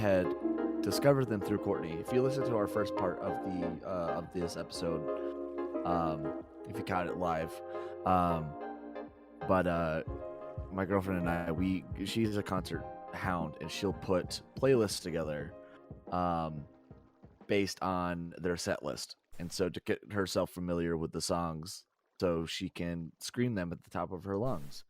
had discovered them through Courtney. If you listen to our first part of this episode, if you caught it live, but my girlfriend and I, she's a concert hound, and she'll put playlists together, based on their set list, and so to get herself familiar with the songs, so she can scream them at the top of her lungs.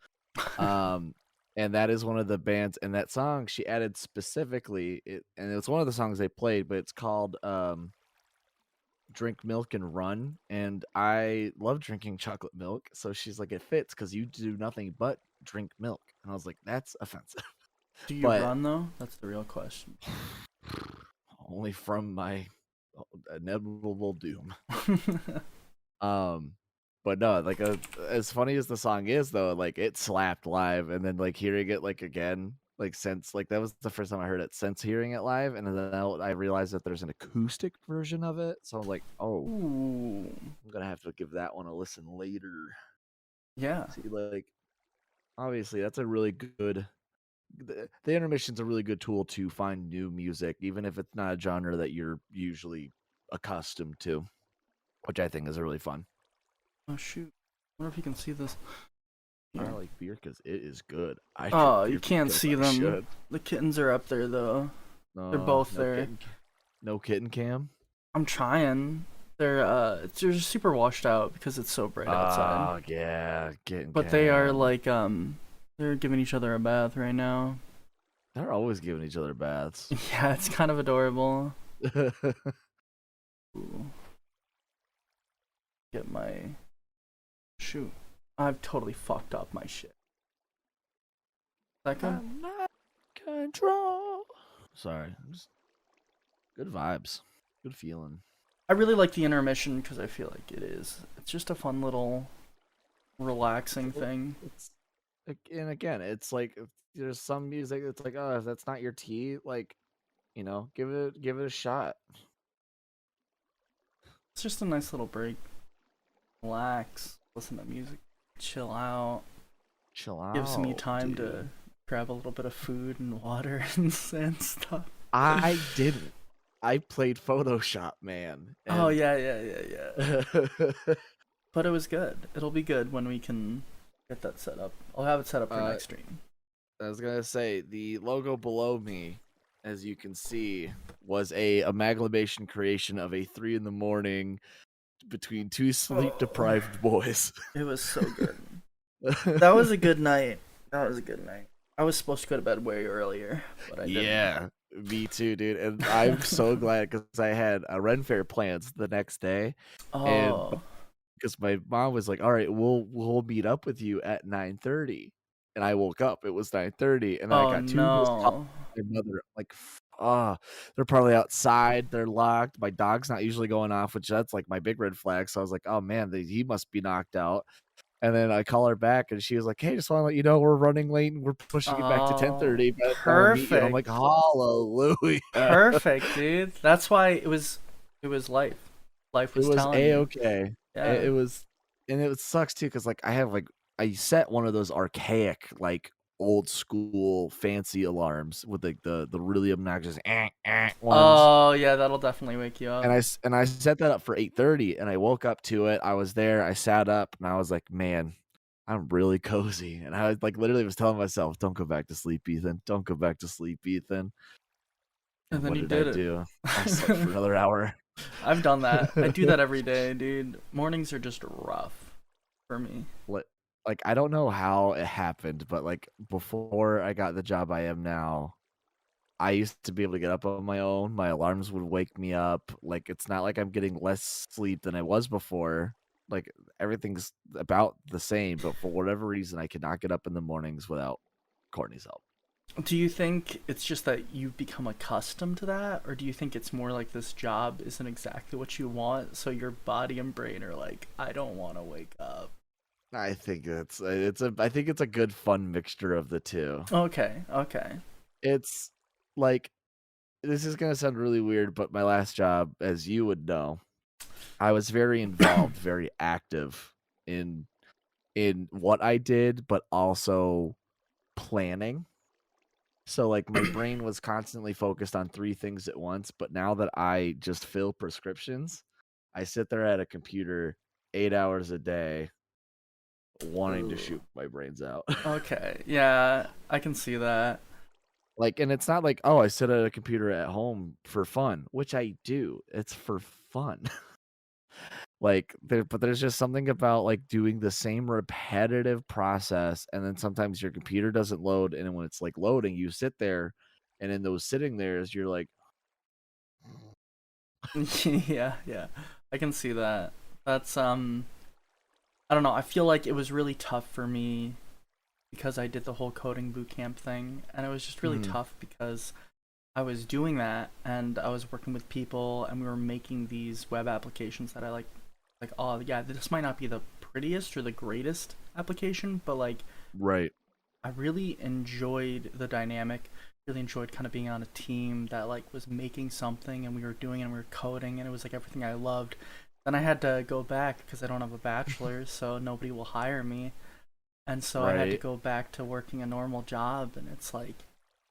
And that is one of the bands, and that song she added specifically, and it's one of the songs they played, but it's called Drink Milk and Run, and I love drinking chocolate milk, so she's like, it fits because you do nothing but drink milk, and I was like, that's offensive. Do you But run though? That's the real question. only from my inevitable doom. But no, like as funny as the song is though, like it slapped live, and then like hearing it like again, like since like that was the first time I heard it since hearing it live, and then I realized that there's an acoustic version of it, so I'm like, oh, Ooh. I'm gonna have to give that one a listen later. Yeah. See, like obviously that's a really good. The intermission's a really good tool to find new music, even if it's not a genre that you're usually accustomed to, which I think is really fun. Oh shoot. I wonder if you can see this. I Here. like beer because it is good. I Oh, drink you beer can't because see I them. should. The kittens are up there though. No, They're both no there. no kitten cam. I'm trying. They're super washed out because it's so bright outside. Oh yeah, kitten But cam. they are like they're giving each other a bath right now. They're always giving each other baths. Yeah, it's kind of adorable. Ooh. Get my shoot. I've totally fucked up my shit. That good? I'm not control. Sorry. Good vibes. Good feeling. I really like the intermission because I feel like it's just a fun little relaxing thing. And again, it's like there's some music that's like, oh, if that's not your tea, like, give it a shot. It's just a nice little break. Relax, listen to music, chill out. Chill out. Gives me time dude. to grab a little bit of food and water and stuff. I didn't. I played Photoshop, man. Oh yeah. But it was good. It'll be good when we can get that set up. I'll have it set up for next stream. I was gonna say the logo below me, as you can see, was a amalgamation creation of a 3 a.m. between two sleep-deprived boys. It was so good. That was a good night. I was supposed to go to bed way earlier, but I didn't. Yeah, me too, dude. And I'm so glad because I had a Ren Fair plans the next day. Oh. And because my mom was like, all right, we'll meet up with you at 9:30. And I woke up, it was 9:30, and then I got two missed calls from my mother. Like, they're probably outside, they're locked. My dog's not usually going off, which that's like my big red flag. So I was like, oh man, he must be knocked out. And then I call her back, and she was like, hey, just want to let you know we're running late and we're pushing it back to 10:30. But perfect. I'm like, hallelujah. Perfect, dude. That's why it was life. Life was telling you. A-okay. Yeah. It was, and it sucks too, because like I set one of those archaic, like old school fancy alarms with like the really obnoxious ones. Oh yeah, that'll definitely wake you up. And I set that up for 8:30, and I woke up to it. I was there, I sat up, and I was like, man, I'm really cozy. And I was like literally was telling myself, don't go back to sleep, Ethan. Don't go back to sleep, Ethan. And then what you did did I do? I slept for another hour. I've done that. I do that every day, dude. Mornings are just rough for me. Like, I don't know how it happened, but like before I got the job I am now, I used to be able to get up on my own. My alarms would wake me up. Like, it's not like I'm getting less sleep than I was before. Like, everything's about the same, but for whatever reason, I cannot get up in the mornings without Courtney's help. Do you think it's just that you've become accustomed to that, or do you think it's more like this job isn't exactly what you want, so your body and brain are like, I don't want to wake up? I think I think it's a good fun mixture of the two. Okay. It's like, this is gonna sound really weird, but my last job, as you would know, I was very involved, very active in what I did, but also planning. So, like, my brain was constantly focused on 3 things at once, but now that I just fill prescriptions, I sit there at a computer 8 hours a day wanting to Ooh. shoot my brains out. Okay. Yeah, I can see that. Like, and it's not like, "Oh, I sit at a computer at home for fun," which I do. It's for fun. Like, but there's just something about, like, doing the same repetitive process, and then sometimes your computer doesn't load, and then when it's, like, loading, you sit there, and in those sitting theres, you're like, Yeah, yeah. I can see that. That's I don't know. I feel like it was really tough for me because I did the whole coding boot camp thing, and it was just really Mhm. tough because I was doing that and I was working with people and we were making these web applications that I like, oh yeah, this might not be the prettiest or the greatest application, but like Right. I really enjoyed the dynamic, really enjoyed kind of being on a team that like was making something and we were doing it and we were coding and it was like everything I loved. Then I had to go back because I don't have a bachelor's, so nobody will hire me. And so I had to Right. go back to working a normal job and it's like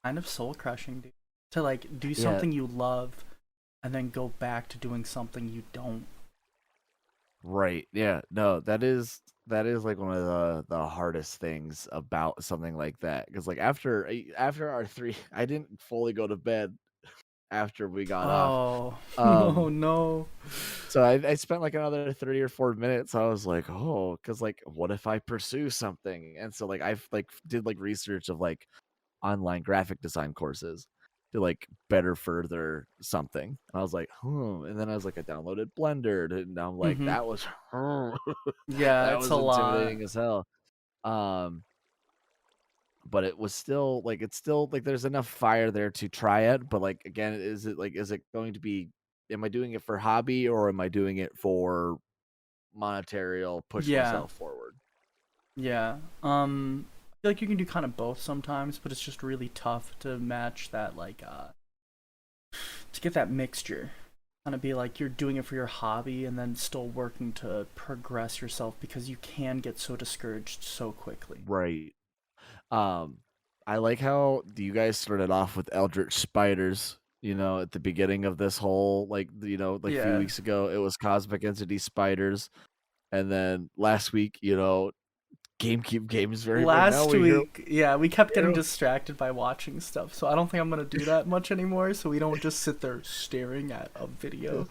kind of soul crushing, dude. To like do Yeah. something you love and then go back to doing something you don't. Right. Yeah. No, that is like one of the hardest things about something like that. Because like after our 3 I didn't fully go to bed after we got off. Oh, oh Um, no. so I spent like another 30 or 40 minutes. I was like, oh, because like what if I pursue something? And so like I've like did like research of like online graphic design courses to like better further something. And I was like, and then I was like, I downloaded Blender, and I'm like, Mhm. that was Yeah, that it's a was lot. intimidating as hell. Um, but it was still like it's still like there's enough fire there to try it. But like again, is it going to be? Am I doing it for hobby or am I doing it for monetary? I'll push Yeah. myself forward. Yeah. I feel like you can do kind of both sometimes, but it's just really tough to match that like to get that mixture. Kind of be like you're doing it for your hobby and then still working to progress yourself because you can get so discouraged so quickly. Right. Um, I like how you guys started off with Eldritch Spiders, at the beginning of this whole like a few Yeah. weeks ago it was Cosmic Entity Spiders, and then last week, GameCube Games very but now Last we hear week, yeah, we kept getting here distracted by watching stuff, so I don't think I'm gonna do that much anymore. So we don't just sit there staring at a video.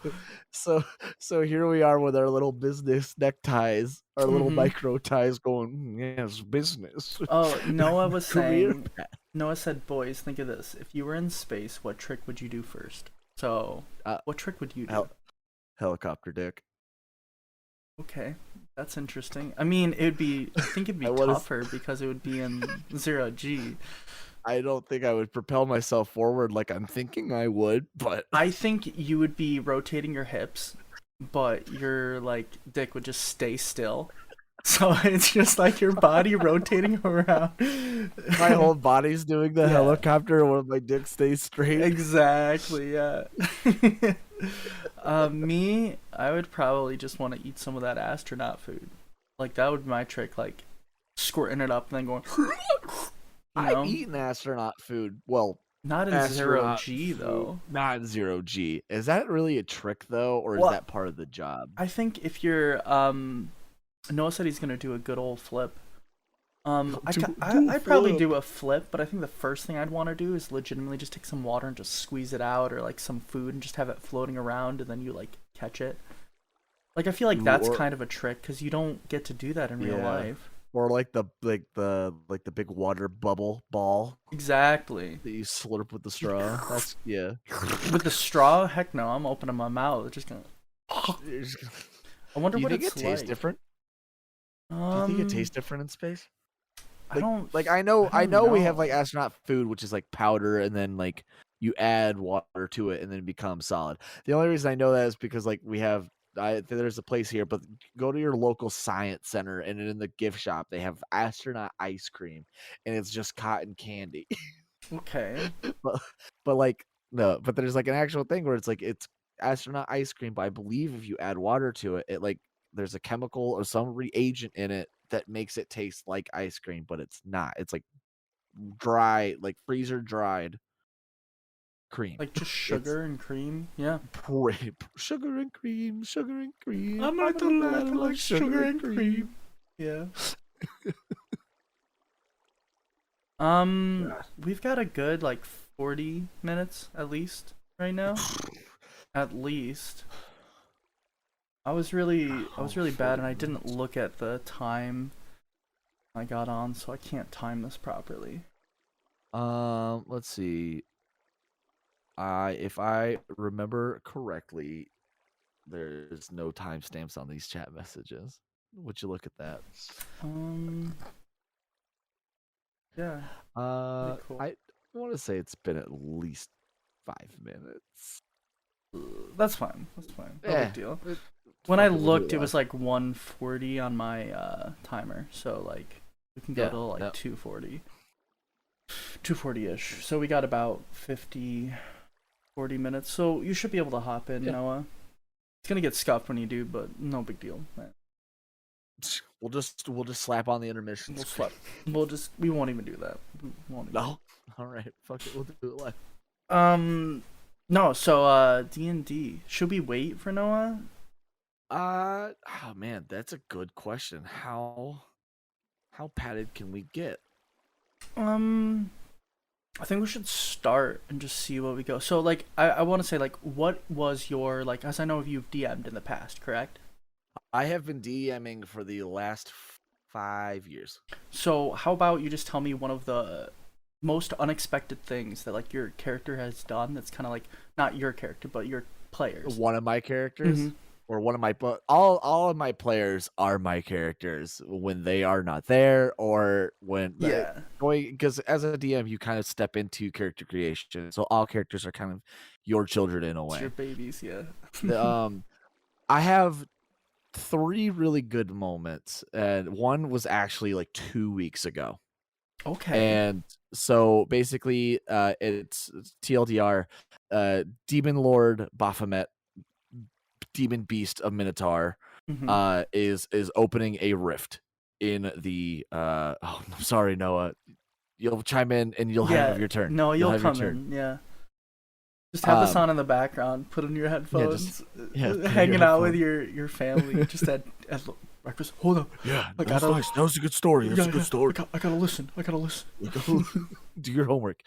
so so here we are with our little business neckties, our little Mm-hmm. micro ties going, yes, business. Oh, Noah was Career saying, path. Noah said, "Boys, think of this. If you were in space, what trick would you do first?" So, Uh, what trick would you do? hel- helicopter dick. Okay, that's interesting. I mean, it'd be. I think it'd be I want to tougher because it would be in zero G. I don't think I would propel myself forward like I'm thinking I would, but I think you would be rotating your hips, but your like dick would just stay still. So it's just like your body rotating around. my whole body's doing the Yeah, helicopter while my dick stays straight. exactly. Yeah. Me, I would probably just want to eat some of that astronaut food. Like that would be my trick. Like squirting it up and then going, you I've know, eaten astronaut food. Well, not in zero astronaut G food, though. not in zero G. Is that really a trick though, or is Well, that part of the job? I think if you're Noah said he's gonna do a good old flip. Do I'd probably flip. do a flip, but I think the first thing I'd want to do is legitimately just take some water and just squeeze it out, or like some food and just have it floating around, and then you like catch it. Like I feel like Ooh, that's or kind of a trick because you don't get to do that in real yeah, life. or like the big water bubble ball Exactly. that you slurp with the straw. That's yeah. With the straw, heck no, I'm opening my mouth. It's just gonna. You're just gonna- I wonder Do you what think it it's tastes like. different? Do you think it Um, tastes different in space? I Like don't, like I know I I don't know we have like know. astronaut food, which is like powder, and then like you add water to it and then it becomes solid. The only reason I know that is because like there's a place here, but go to your local science center and in the gift shop they have astronaut ice cream and it's just cotton candy. Okay. but but like no, but there's like an actual thing where it's like it's astronaut ice cream, but I believe if you add water to it, it like there's a chemical or some reagent in it that makes it taste like ice cream, but it's not. It's like dry, like freezer dried cream. Like just It's sugar and cream. Yeah. sugar and cream, sugar and cream. I'm a I'm a little little lad lad who who likes likes sugar sugar and and cream. cream. Yeah. Yeah. We've got a good like 40 minutes at least right now. At least. I Oh, was really bad 40 and I didn't minutes. look at the time I got on, so I can't time this properly. Let's see. If I remember correctly, there's no timestamps on these chat messages. Would you look at that? Um, yeah, pretty cool. I want to say it's been at least 5 minutes. That's fine. That's fine. No Yeah. big deal. It, When I fuck it, we'll do looked, it it was live. like 140 on my timer, so like we can go Yeah. to like Yep. 240. 240-ish. So we got about 50, 40 minutes. So you should be able to hop in, Yeah. Noah. It's gonna get scuffed when you do, but no big deal. We'll just slap on the intermission. We'll slap. We won't even do that. We won't even. No. All right. Fuck it. We'll do it live. No. So D&D. Should we wait for Noah? Oh man, that's a good question. How padded can we get? I think we should start and just see what we go. So like, I want to say like, what was your like? As I know you've DM'd in the past, correct? I have been DMing for the last 5 years. So how about you just tell me one of the most unexpected things that like your character has done that's kind of like not your character but your players. One of my characters, Mhm. or one of my all of my players are my characters when they are not there, or when Yeah. going, because as a DM you kind of step into character creation, so all characters are kind of your children in a It's your way. babies, yeah. I have 3 really good moments, and one was actually like 2 weeks ago. Okay. And so basically, it's TLDR, Demon Lord Baphomet, Demon Beast of Minotaur, Mhm. is opening a rift in the. Oh, I'm sorry, Noah. You'll chime in and you'll have Yeah. your turn. No, You'll you'll have your come turn. in. Yeah. Just have this Um, on in the background. Put in your yeah, headphones. put in Hanging your out with headphones. your family. Just at breakfast. Hold up. Yeah, I that was gotta. nice. That was a good story. That's Yeah, a good yeah. story. I gotta listen. I gotta listen. Do your homework.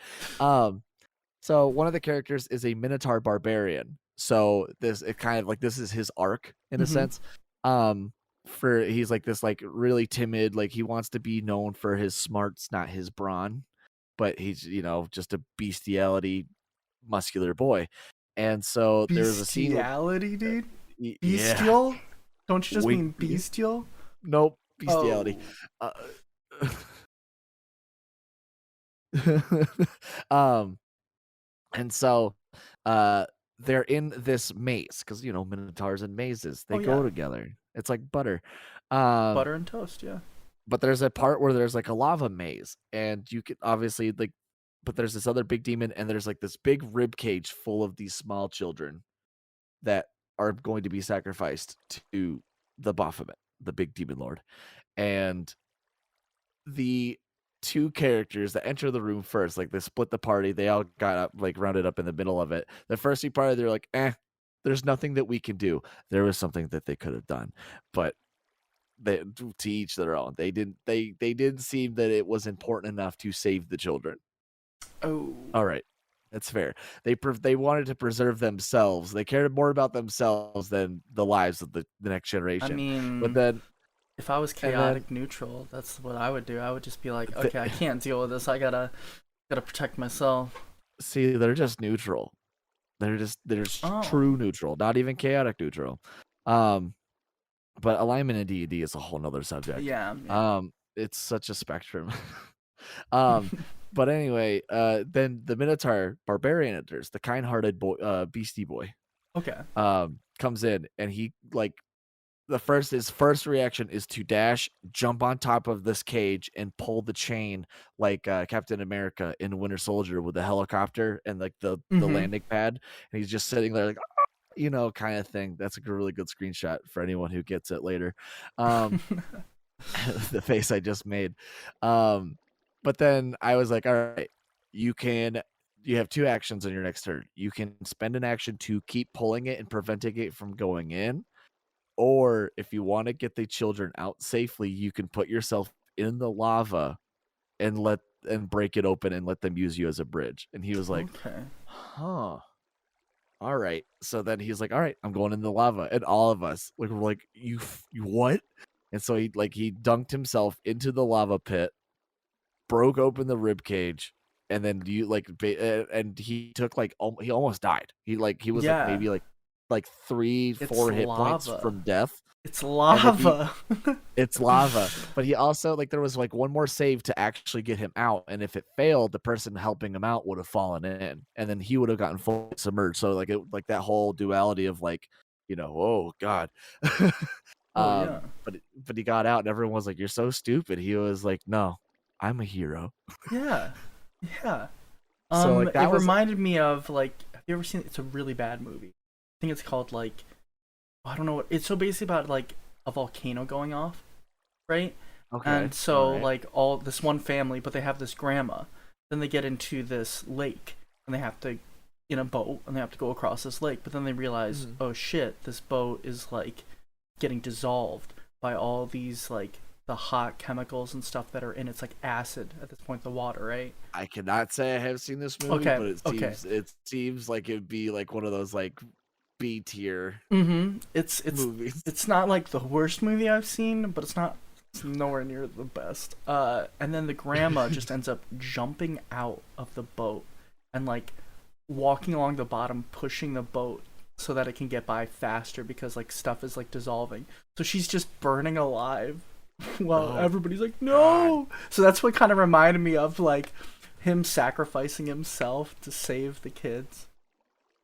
So one of the characters is a Minotaur barbarian. So it kind of like, this is his arc in a Mhm. sense. Um, for he's like this like really timid, like he wants to be known for his smarts, not his brawn, but he's just a bestiality, muscular boy. And so there was a scene with Bestiality, dude. yeah, Bestial. Don't you just wink, mean bestial? nope, bestiality. Oh. Uh, um And so they're in this maze because minotaurs and mazes, Oh they go yeah. together. It's like butter. Um Butter and toast. Yeah. but there's a part where there's like a lava maze, and you can obviously like, but there's this other big demon, and there's like this big rib cage full of these small children that are going to be sacrificed to the Baphomet, the big demon lord. And the 2 characters that enter the room first, like they split the party, they all got up, like rounded up in the middle of it. The first 2 party, they're like, there's nothing that we can do. There was something that they could have done, but they, to each their own. They didn't seem that it was important enough to save the children. Oh. All right, that's fair. They wanted to preserve themselves. They cared more about themselves than the lives of the next I generation. But mean, then, if I was and then chaotic neutral, that's what I would do. I would just be like, the, okay, I can't deal with this. I gotta protect myself. see, they're just neutral. They're just Oh. true neutral, not even chaotic neutral. But alignment in D&D is a whole nother subject. Yeah. Yeah. It's such a spectrum. um, but anyway, then the Minotaur barbarian enters, the kind-hearted boy, beastie boy. Okay. Comes in, and he like his first reaction is to dash, jump on top of this cage, and pull the chain like Captain America in Winter Soldier with the helicopter and like the Mhm. landing pad, and he's just sitting there like, kind of thing. That's a really good screenshot for anyone who gets it later. The face I just made. But then I was like, "All right, you can you have 2 actions on your next turn. You can spend an action to keep pulling it and preventing it from going in, or if you wanna get the children out safely, you can put yourself in the lava and break it open and let them use you as a bridge." And he was like, Okay. "Huh, alright." So then he's like, "Alright, I'm going in the lava." And all of us, like, we're like, You what?" And so he dunked himself into the lava pit, broke open the rib cage, and then and he took, he almost died. He was, Yeah. maybe, 3, It's 4 hit points lava. from death, It's and then he lava. it's lava, but he also there was, one more save to actually get him out, and if it failed, the person helping him out would have fallen in, and then he would have gotten fully submerged, so, that whole duality of, "Oh god." Oh yeah. But he got out, and everyone was like, "You're so stupid." He was like, "No, I'm a hero." Yeah. Yeah. So, It that was reminded me of have you ever seen? It's a really bad movie. I think it's called I don't know what. It's so basically about a volcano going off, right? okay, And so alright. all this one family, but they have this grandma. Then they get into this lake, and they have to in a boat, and they have to go across this lake. But then they realize, Mhm. oh shit, this boat is getting dissolved by all these the hot chemicals and stuff that are in it's like acid at this point, the water, right? I cannot say I have seen this movie, Okay, but it okay. seems like it'd be, one of those, B tier It's movies. it's not like the worst movie I've seen, but it's nowhere near the best. And then the grandma just ends up jumping out of the boat and walking along the bottom, pushing the boat so that it can get by faster because stuff is dissolving. So she's just burning alive while Oh, everybody's like, god. no. So that's what kind of reminded me of him sacrificing himself to save the kids.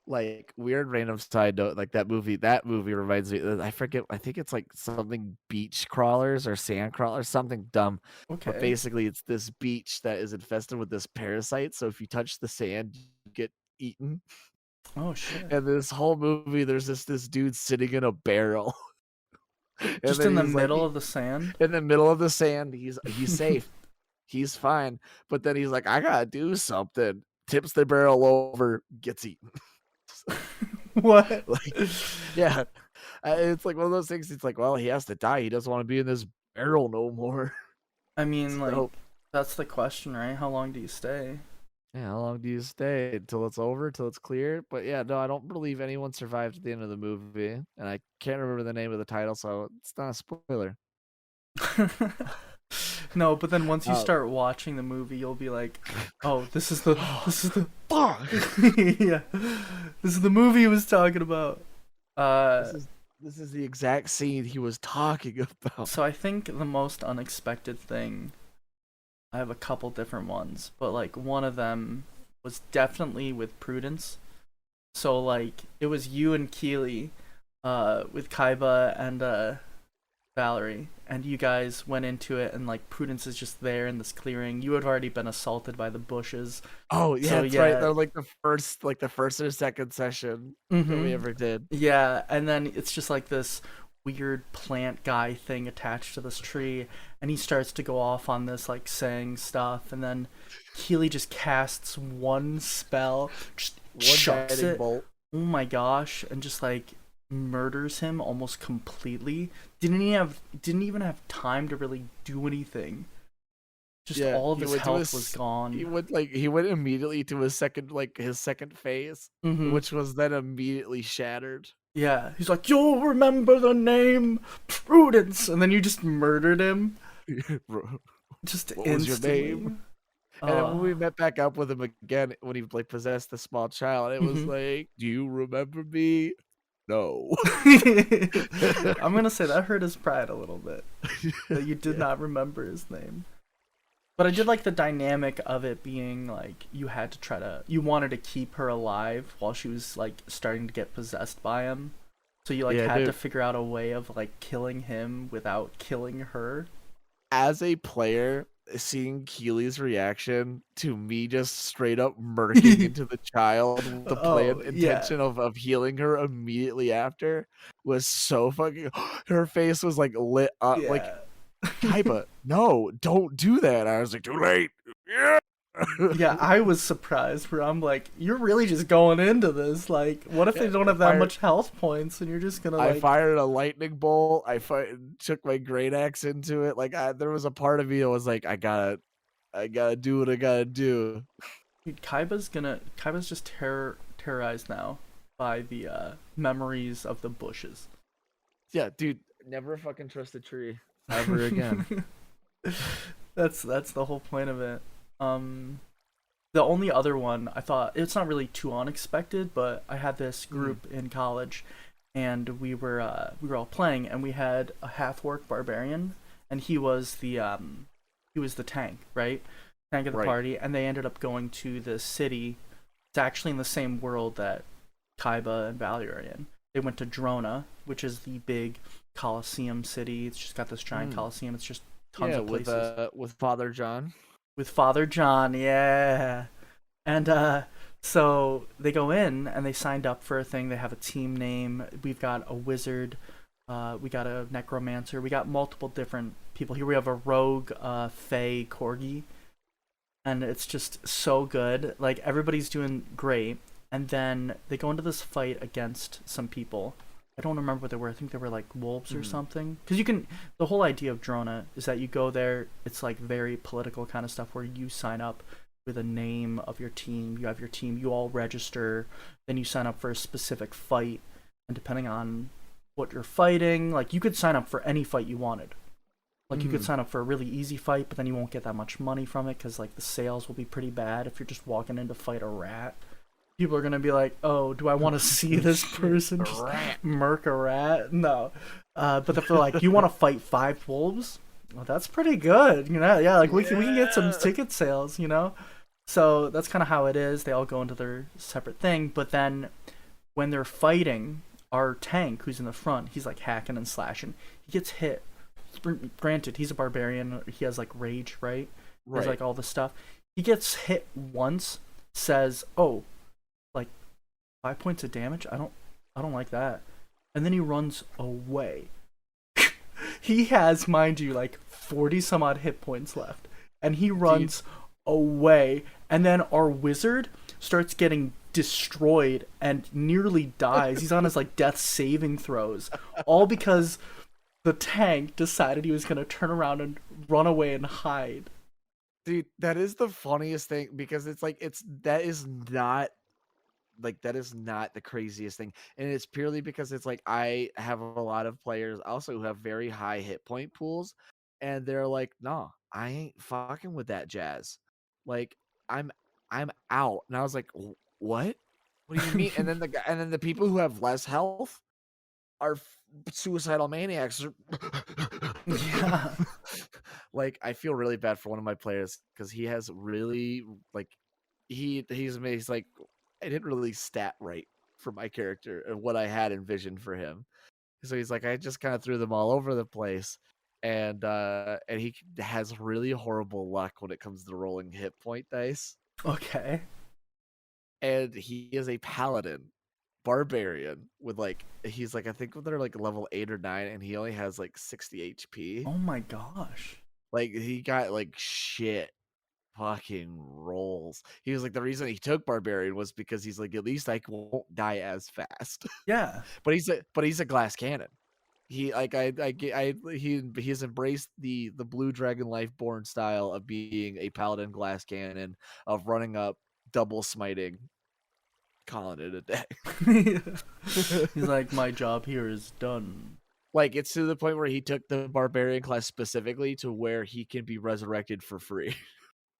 Weird random side note, that movie reminds me, I forget, I think it's something beach crawlers or sand crawlers, something dumb, but Okay. basically it's this beach that is infested with this parasite, so if you touch the sand, you get eaten. Oh shit. And this whole movie, there's this dude sitting in a barrel, and Just then in the he's middle of the sand. in the middle of the sand, he's safe, he's fine, but then he's like, "I gotta do something," tips the barrel over, gets eaten. What? Like, yeah, it's one of those things. It's like, well, he has to die. He doesn't want to be in this barrel no more. I mean, So, that's the question, right? How long do you stay? yeah, how long do you stay until it's over, till it's clear? But yeah, no, I don't believe anyone survived at the end of the movie, and I can't remember the name of the title, so it's not a spoiler. No, but then once you Uh, start watching the movie, you'll be like, "Oh, this is the fuck. yeah, this is the movie he was talking about." Uh, This is the exact scene he was talking about. so I think the most unexpected thing, I have a couple different ones, but one of them was definitely with Prudence. So it was you and Keely, with Kaiba and Valerie, and you guys went into it, and Prudence is just there in this clearing. You had already been assaulted by the bushes, Oh yeah, so that's right. yeah. They're the first or second session that we Mm-hmm. ever did. Yeah, and then it's just this weird plant guy thing attached to this tree, and he starts to go off on this saying stuff, and then Keely just casts one spell, just One chucks guiding it. bolt. Oh my gosh, and just murders him almost completely. Didn't even have time to really do anything. Just Yeah, all of he his went to health was his gone. he went immediately to his second phase, Mm-hmm. which was then immediately shattered. Yeah, he's like, "You'll remember the name Prudence," and then you just murdered him, Bro, just what was your instantly. name? And then when Uh, we met back up with him again, when he possessed the small child, it was mhm. like, "Do you remember me?" No. I'm gonna say that hurt his pride a little bit that you did Yeah. not remember his name. But I did like the dynamic of it being you wanted to keep her alive while she was starting to get possessed by him. So you Yeah, had to dude. figure out a way of killing him without killing her. As a player, seeing Keely's reaction to me just straight up murking into the child with the Oh planned yeah. intention of healing her immediately after was so fucking her face was lit up like Yeah. Kaiba, no, don't do that. I was like, too late. Yeah. Yeah, I was surprised where I'm like, you're really just going into this. Like, what if they Yeah, don't have that much health points and you're just gonna I like fired a lightning bolt. Took my great axe into it. Like there was a part of me that was like, I gotta do what I gotta do. dude, Kaiba's just terrorized now by the memories of the bushes. Yeah, dude, never fucking trust a tree ever again. That's the whole point of it. Um the only other one I thought it's not really too unexpected, but I had this Mm, group in college and we were all playing and we had a half orc barbarian and he was the tank, right? Tank of the right. party, and they ended up going to the city. It's actually in the same world that Kaiba and Valley are in. They went to Drona, which is the big Colosseum city. It's just got this giant Mm. Colosseum. It's just tons Yeah, of places. with Father John. With Father John, yeah. And so they go in and they signed up for a thing. They have a team name. We've got a wizard. We got a necromancer. We got multiple different people here. We have a rogue, Fey corgi, and it's just so good. Like everybody's doing great, and then they go into this fight against some people. I don't remember what they were. I think they were like wolves or Mm. something. Because you can, the whole idea of Drona is that you go there. It's like very political kind of stuff where you sign up with a name of your team. You have your team. You all register. Then you sign up for a specific fight, and depending on what you're fighting, like you could sign up for any fight you wanted. Like you could Mm. sign up for a really easy fight, but then you won't get that much money from it because like the sales will be pretty bad if you're just walking in to fight a rat. People are gonna be like, "Oh, do I want to see this Shit, person a just rat. murk a rat?" No, but if they're like, "You want to fight 5 wolves?" Well, that's pretty good, you know. Yeah, like we can get some Yeah. ticket sales, you know. So that's kind of how it is. They all go into their separate thing, but then when they're fighting, our tank who's in the front, he's like hacking and slashing. He gets hit. Granted, he's a barbarian. He has like rage, right? He has Right. like all this stuff. He gets hit once, says, "Oh, like 5 points of damage. I don't like that." And then he runs away. He has, mind you, like 40 some odd hit points left, and he Dude, runs away. And then our wizard starts getting destroyed and nearly dies. He's on his like death saving throws, all because the tank decided he was gonna turn around and run away and hide. dude, that is the funniest thing because it's like that is not that is not the craziest thing. And it's purely because it's like I have a lot of players also who have very high hit point pools and they're like, "No, I ain't fucking with that jazz." Like I'm I'm out. And I was like, "What? What do you mean?" And then the people who have less health are suicidal maniacs. Yeah. Like I feel really bad for one of my players because he has really like he's like I didn't really stat right for my character and what I had envisioned for him. So he's like I just kind of threw them all over the place. And he has really horrible luck when it comes to rolling hit point dice. Okay. And he is a paladin barbarian with like he's like I think they're like level 8 or 9 and he only has like 60 HP. Oh my gosh. Like he got like shit fucking rolls. He was like the reason he took barbarian was because he's like at least I won't die as fast. Yeah. But he's a glass cannon. He like he's embraced the blue dragon lifeborn style of being a paladin glass cannon of running up double smiting calling it a day. He's like, my job here is done. Like it's to the point where he took the barbarian class specifically to where he can be resurrected for free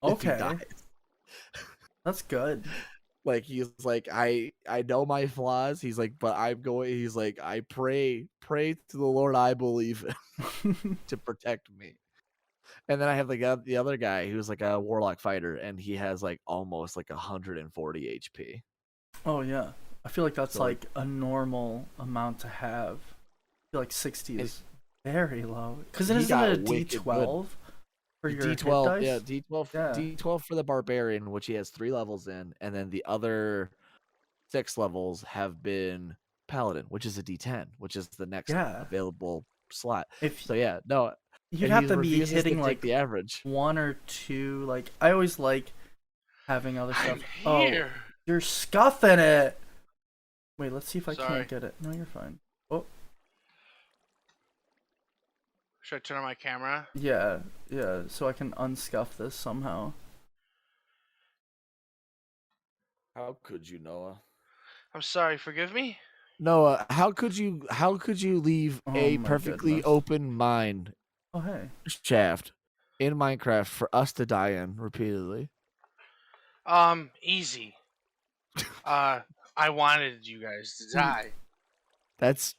if he dies. Okay. That's good. Like he's like I know my flaws. He's like, but I'm going. He's like, I pray to the Lord I believe in to protect me. And then I have like the other guy who's like a warlock fighter, and he has like almost like 140 HP. Oh yeah. I feel like that's So like, like a normal amount to have. I feel like 60 and is very low. Cause it he isn't it a got wicked good. D12 for your hit D12, yeah, dice? Yeah. D12 for the barbarian, which he has 3 levels in, and then the other 6 levels have been paladin, which is a D10, which is the next Yeah. available slot. If So yeah, no, you'd and have he to be refuses to hitting take like the average. 1 or 2. Like I always like having other I'm stuff. Oh, here. you're scuffing it. Wait, let's see if I Sorry. can't get it. No, you're fine. Oh, Should I turn on my camera? yeah, yeah. So I can unscuff this somehow. How could you, Noah? I'm sorry. Forgive me. Noah, how could you leave Oh a my perfectly goodness. open mine Oh hey. shaft in Minecraft for us to die in repeatedly? Easy. I wanted you guys to die. That's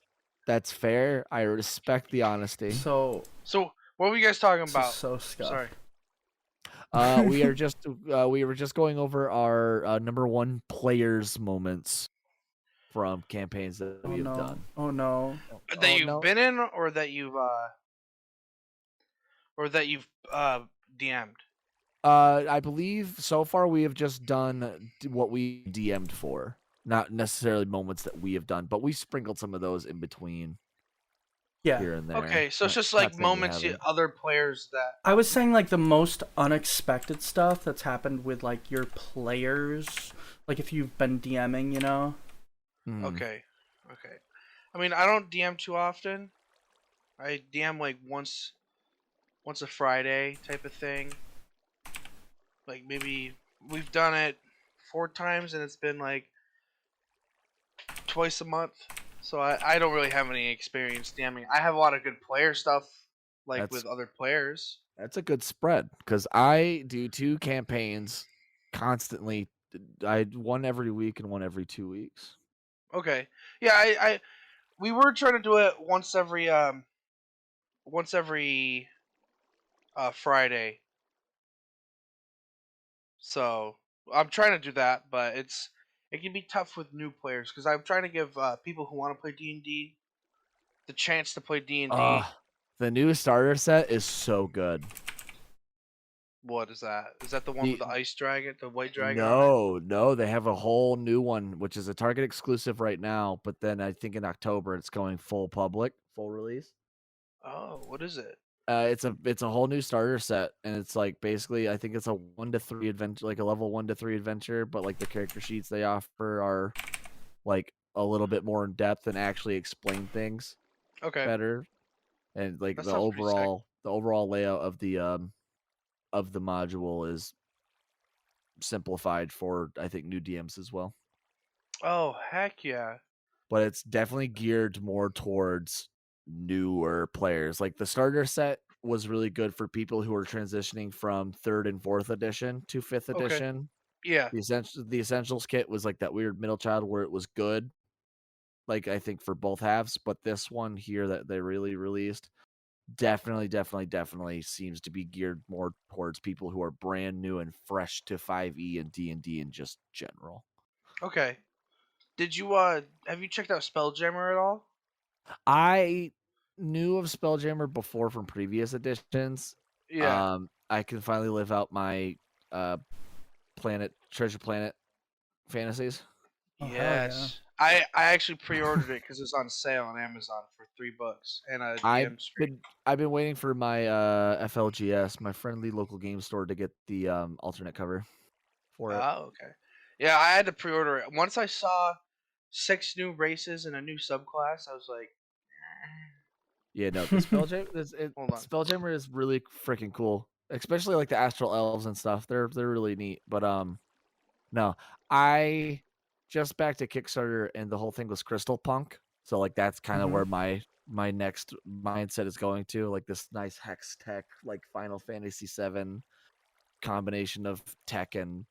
fair. I respect the honesty. So So, what were you guys talking this is about? so scuffed. Sorry. We are just we were just going over our number one players moments from campaigns that Oh we have no. done. Oh no. That Oh, you've no. been in, or that you've DM'd. I believe so far we have just done what we DM'd for, not necessarily moments that we have done, but we sprinkled some of those in between Yeah. here and there. Okay, so it's just Not like saying we moments haven't. other players that. I was saying like the most unexpected stuff that's happened with like your players. Like if you've been DMing, you know. Hmm. Okay. I mean, I don't DM too often. I DM like once a Friday type of thing. Like maybe we've done it 4 times, and it's been like twice a month. So I don't really have any experience DMing. I have a lot of good player stuff, like That's- with other players. That's a good spread because I do 2 campaigns constantly. I one every week and one every 2 weeks. Okay. Yeah, I we were trying to do it once every Friday. So I'm trying to do that, but it can be tough with new players because I'm trying to give people who want to play D&D the chance to play D&D. The new starter set is so good. What is that? Is that the one with the ice dragon, the white dragon on it? No, they have a whole new one, which is a Target exclusive right now. But then I think in October it's going full release. Oh, what is it? It's a whole new starter set, and it's like basically I think it's a 1 to 3 adventure, like a level 1 to 3 adventure. But like the character sheets they offer are like a little bit more in depth and actually explain things Okay, better. And like that sounds pretty sick. the overall layout of the module is simplified for I think new DMs as well. Oh, heck yeah. But it's definitely geared more towards newer players. Like the starter set was really good for people who are transitioning from 3rd and 4th edition to 5th Okay. edition. Yeah. The essentials kit was like that weird middle child where it was good, like I think for both halves. But this one here that they really released definitely seems to be geared more towards people who are brand new and fresh to 5e and D&D in just general. Okay. Did you have you checked out Spelljammer at all? I knew of Spelljammer before from previous editions. Yeah. I can finally live out my treasure planet fantasies. Oh, hell yeah. Yes. I actually pre-ordered it because it's on sale on Amazon for $3 and a DM screen. I've been waiting for my FLGS, my friendly local game store, to get the alternate cover for it. Oh, okay. Yeah, I had to pre-order it. Once I saw 6 new races and a new subclass, I was like, Yeah, no, the hold on. Spelljammer is really freaking cool, especially like the astral elves and stuff. They're really neat. But no, I just back to Kickstarter, and the whole thing was Crystal Punk. So like that's kind of Mhm. where my next mindset is going to, like this nice hex tech, like Final Fantasy VII combination of tech and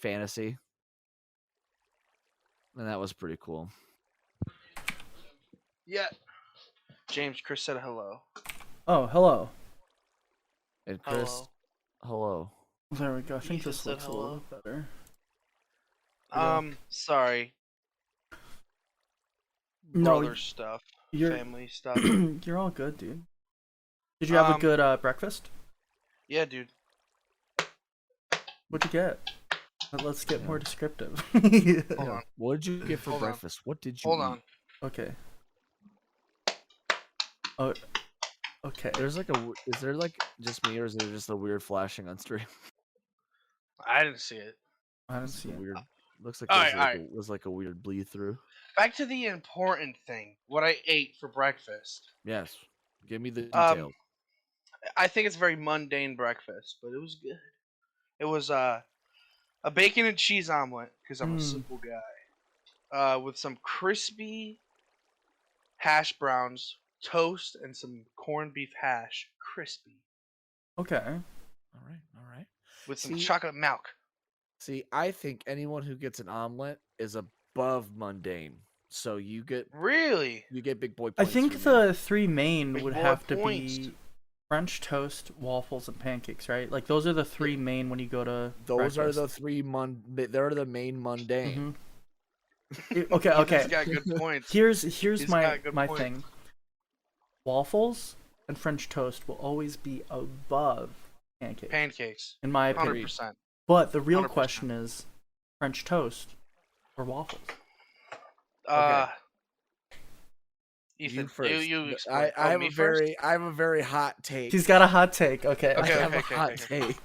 fantasy, and that was pretty cool. Yeah. Chris said hello. Oh, hello. And Chris, hello. There we go. I think Jesus this said looks a little hello. bit better. Yeah. Sorry. No, Brother stuff. you're- Family stuff. You're all good, dude. Did you have a good breakfast? Yeah, dude. What'd you get? Let's get more descriptive. Hold on. What did you get for Hold on. breakfast? What did you Hold eat? on. Okay. Oh, Okay. Is there like just me or is there just a weird flashing on stream? I didn't see it. I don't It's like see a it. weird. Looks like All there's right, all like right. was like a weird bleed through. Back to the important thing. What I ate for breakfast. Yes. Give me the Um, details. I think it's a very mundane breakfast, but it was good. It was a bacon and cheese omelet because I'm a Mm, simple guy. With some crispy hash browns, toast, and some corned beef hash, crispy, okay. All right. All right. with some See, chocolate milk. see, I think anyone who gets an omelet is above mundane. So Really? you get big boy I points think from me. the three main Big would boy have to points. be French toast, waffles, and pancakes, right? Like those are the three main when you go to Those are breakfast. the three They're the main mundane. Okay, okay. Ethan's got good points. Here's He's my got good points. thing. Waffles and French toast will always be above pancakes, Pancakes. in my opinion. 100%. But the real 100%. question is, French toast or waffles? Uh, You Ethan, first. you explain. I have me a first? very hot take. He's got a hot take. Okay. I Okay, have okay, a okay, hot okay. take.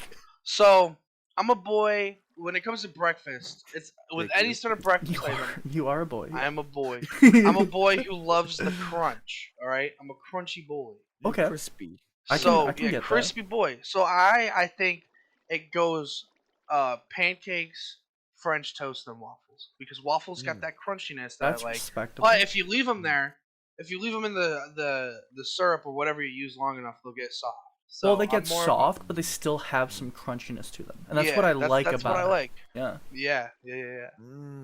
So, I'm a boy. When it comes to breakfast, it's with Thank any you. sort of breakfast You item. you are a boy. I am a boy. I'm a boy who loves the crunch. All right, I'm a crunchy boy. You're Okay. crispy. I So can get that. crispy boy. So I think it goes pancakes, French toast, and waffles because waffles got that crunchiness that That's I like. respectable. But if you leave them there, if you leave them in the syrup or whatever you use long enough, they'll get soft. So Well, they I'm get more of a- soft, but they still have some crunchiness to them, and that's yeah, what I like that's about what I it. like. Yeah. Yeah.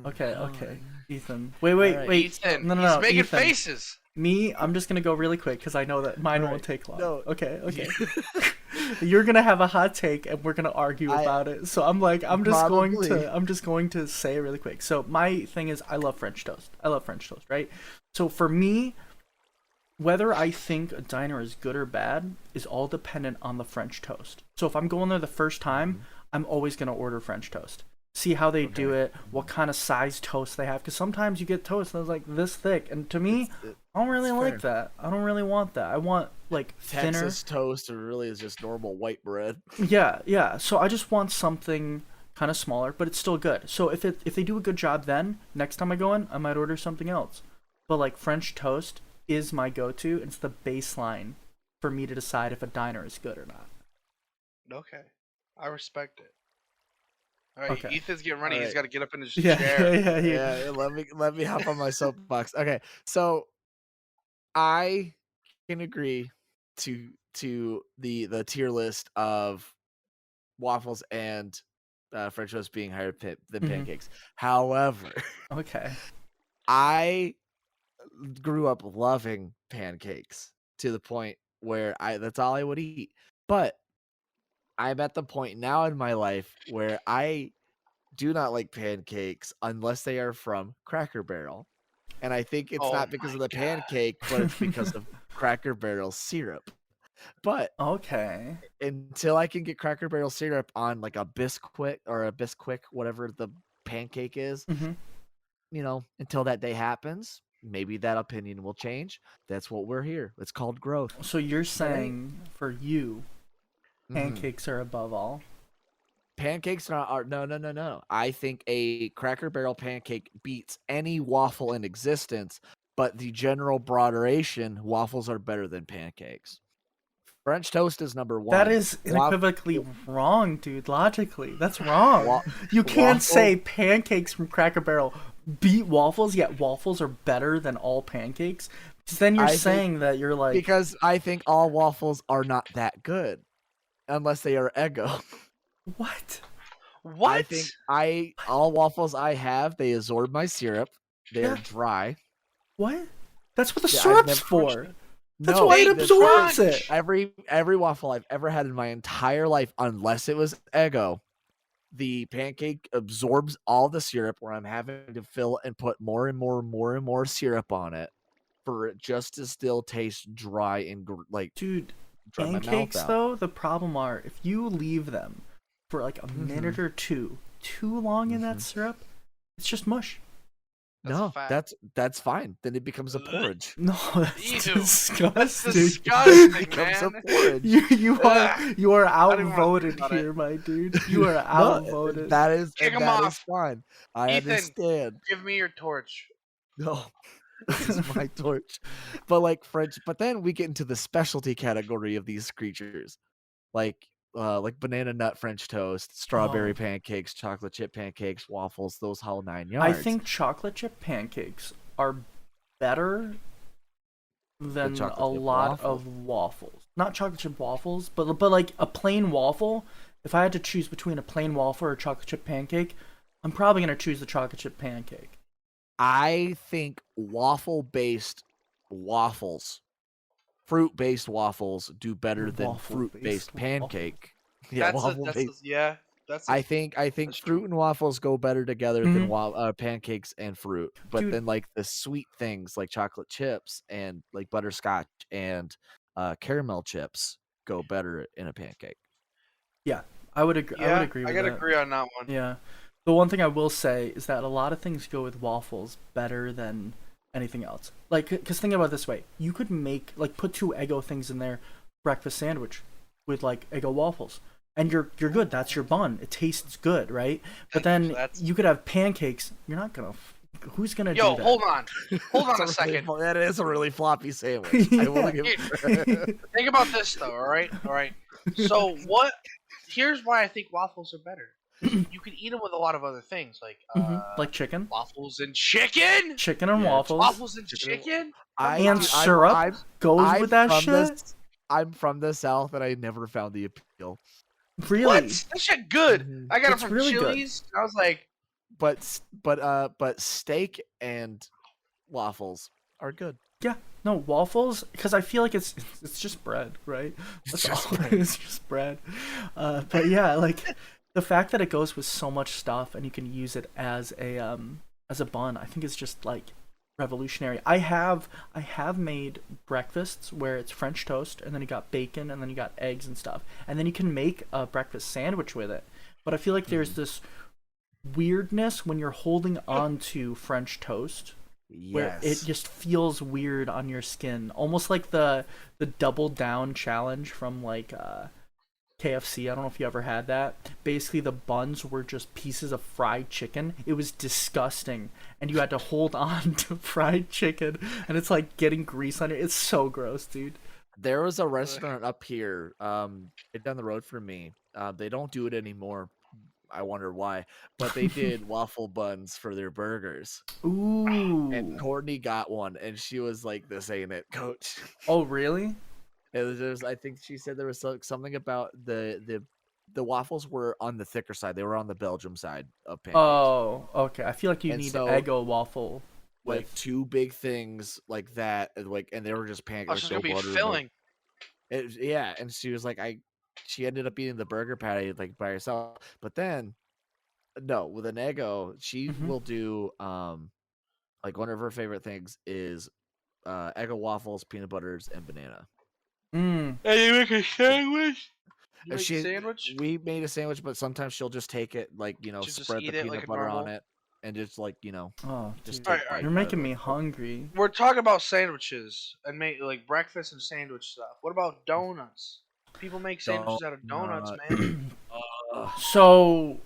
Okay. all Okay. right. Ethan. Wait. Alright. Ethan, No. he's making Ethan. faces. Me, I'm just gonna go really quick because I know that mine Alright. won't take long. No. Okay. You're gonna have a hot take, and we're gonna argue about it. So I'm just going to say it really quick. So my thing is, I love French toast. Right? So for me, whether I think a diner is good or bad is all dependent on the French toast. So if I'm going there the first time, I'm always gonna order French toast. See how they do it, what kind of size toast they have. Because sometimes you get toast that's like this thick, and to me, I don't really like that. I don't really want that. I want like thinner. Texas toast really is just normal white bread. Yeah. So I just want something kind of smaller, but it's still good. So if they do a good job, then next time I go in, I might order something else. But like French toast is my go-to. It's the baseline for me to decide if a diner is good or not. Okay, I respect it. All right, Okay. Ethan's getting ready. He's Alright. got to get up in his Yeah. chair. Yeah, let me hop on my soapbox. Okay, so I can agree to the tier list of waffles and French toast being higher than Mhm. pancakes. However, Okay. I grew up loving pancakes to the point where that's all I would eat. But I'm at the point now in my life where I do not like pancakes unless they are from Cracker Barrel. And I think it's Oh not because my of the God. pancake, but it's because of Cracker Barrel syrup. But Okay. until I can get Cracker Barrel syrup on like a Bisquick or a Bisquick, whatever the pancake is, Mhm. Until that day happens, maybe that opinion will change. That's what we're here. It's called growth. So you're saying for you, Mhm. pancakes are above all? Pancakes are no. I think a Cracker Barrel pancake beats any waffle in existence, but the general broaderation, waffles are better than pancakes. French toast is number one. That is unequivocally wrong, dude. Logically, that's wrong. You can't say pancakes from Cracker Barrel beat waffles, yet waffles are better than all pancakes. Because then you're saying that you're like... Because I think all waffles are not that good, unless they are Eggo. What? What? I think all waffles I have, they absorb my syrup. They're Yeah. dry. What? That's what the Yeah, I've syrup's never- for. That's No, why it the absorbs crunch. it. Every waffle I've ever had in my entire life, unless it was Eggo, the pancake absorbs all the syrup where I'm having to fill and put more and more syrup on it for it just to still taste dry and Dude, dry my mouth pancakes out. though, the problem are if you leave them for like a minute or two too long in that syrup, it's just mush. That's a No, fact. that's fine. Then it becomes a Ugh. porridge. No, that's Ew. disgusting. That's It disgusting, becomes a man. porridge. You are Ugh. you are I don't even want to think outvoted about here, it. my dude. You are No, outvoted. Kick him that is off. fine. I Ethan, understand. give me your torch. No, this is my torch. But like French, but then we get into the specialty category of these creatures, like banana nut French toast, strawberry Oh, pancakes, chocolate chip pancakes, waffles, those whole nine I yards. think chocolate chip pancakes are better The than a chocolate chip lot waffle. of waffles. Not chocolate chip waffles, but like a plain waffle. If I had to choose between a plain waffle or a chocolate chip pancake, I'm probably gonna choose the chocolate chip pancake. I think waffle-based waffles, fruit-based waffles do better than Waffle-based fruit-based waffle. pancake. Yeah, That's waffle-based. yeah. That's I think that's fruit true. and waffles go better together than Mhm. pancakes and fruit. But Dude, then like the sweet things like chocolate chips and like butterscotch and caramel chips go better in a pancake. yeah, I would agree. I would Yeah, agree I with gotta that. agree on that one. Yeah. The one thing I will say is that a lot of things go with waffles better than anything else. Like, because think about it this way: you could make like put two Eggo things in there, breakfast sandwich, with like Eggo waffles, and you're good. That's your bun. It tastes good, right? But then That's you could have pancakes. You're not gonna. Who's gonna yo. do that? Hold on, hold on a It's really second. that is a really floppy sandwich. I will give. Think about this though. All right. So what? Here's why I think waffles are better. You can eat them with a lot of other things, like Like chicken, waffles and chicken. chicken and Yeah, waffles, Waffles and chicken. Come I and on. do, syrup goes I'm with that from shit. I'm from the South and I never found the appeal. What? Really, That shit good. Mhm. I got it it's from really good. Chili's. I was like, But steak and waffles are good. Yeah, no waffles because I feel like it's just bread, right? It's That's just all. bread. It's just bread. But yeah, like the fact that it goes with so much stuff and you can use it as a bun, I think is just like revolutionary. I have made breakfasts where it's French toast and then you got bacon and then you got eggs and stuff, and then you can make a breakfast sandwich with it. But I feel like there's this weirdness when you're holding on to French toast where it Yes. just feels weird on your skin, almost like the double down challenge from like KFC. I don't know if you ever had that. Basically, the buns were just pieces of fried chicken. It was disgusting, and you had to hold on to fried chicken, and it's like getting grease on it. It's so gross, dude. There was a restaurant up here, right down the road from me. They don't do it anymore. I wonder why, but they did waffle buns for their burgers. And Ooh. Courtney got one, and she was like, "This ain't it, Coach." Oh, really? It was just, I think she said there was something about the waffles were on the thicker side. They were on the Belgium side of pancakes, Oh, okay. I feel like you and need so Eggo waffle like with. two big things like that, and they were just oh, pancakes, like she's so gonna be buttered. filling. Yeah, and she was like, she ended up eating the burger patty like by herself, but then no, with an Eggo, she Mhm. will do like one of her favorite things is Eggo waffles, peanut butters, and banana. Mm. And you make a sandwich. You And make a sandwich. we made a sandwich, but sometimes she'll just take it, like, To just spread the eat it like peanut a butter on normal. it, and just like, Oh, just dude, All right, take all right. you're bites out of making it. me hungry. We're talking about sandwiches and make like breakfast and sandwich stuff. What about donuts? People make Don't sandwiches out of donuts, man. So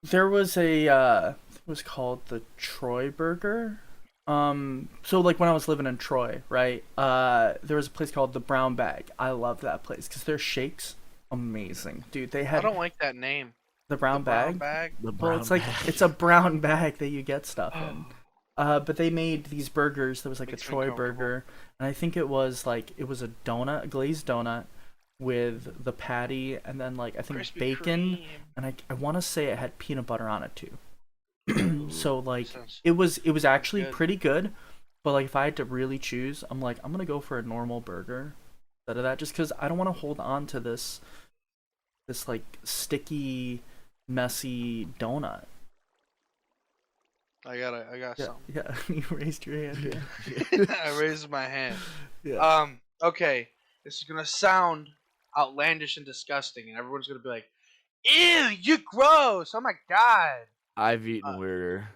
there was it was called the Troy Burger. So like when I was living in Troy, right? There was a place called the Brown Bag. I love that place because their shakes, amazing, dude. They I had don't like that name. the The Brown brown Bag. bag. The Well, brown it's like bag. it's a brown bag that you get stuff in. But they made these burgers. There was like a Makes me Troy uncomfortable. burger, and I think it was a donut, a glazed donut, with the patty, and then like I think Krispy bacon, Kreme. and I want to say it had peanut butter on it too. Ooh. So like Sounds it was actually good. pretty good, but like if I had to really choose, I'm gonna go for a normal burger instead of that, just because I don't want to hold on to this like sticky, messy donut. I got Yeah, some. yeah. You raised your hand. Yeah. I raised my hand. Yeah. Okay. This is gonna sound outlandish and disgusting, and everyone's gonna be like, "Ew, you gross! Oh my god!" I've Uh, eaten weirder.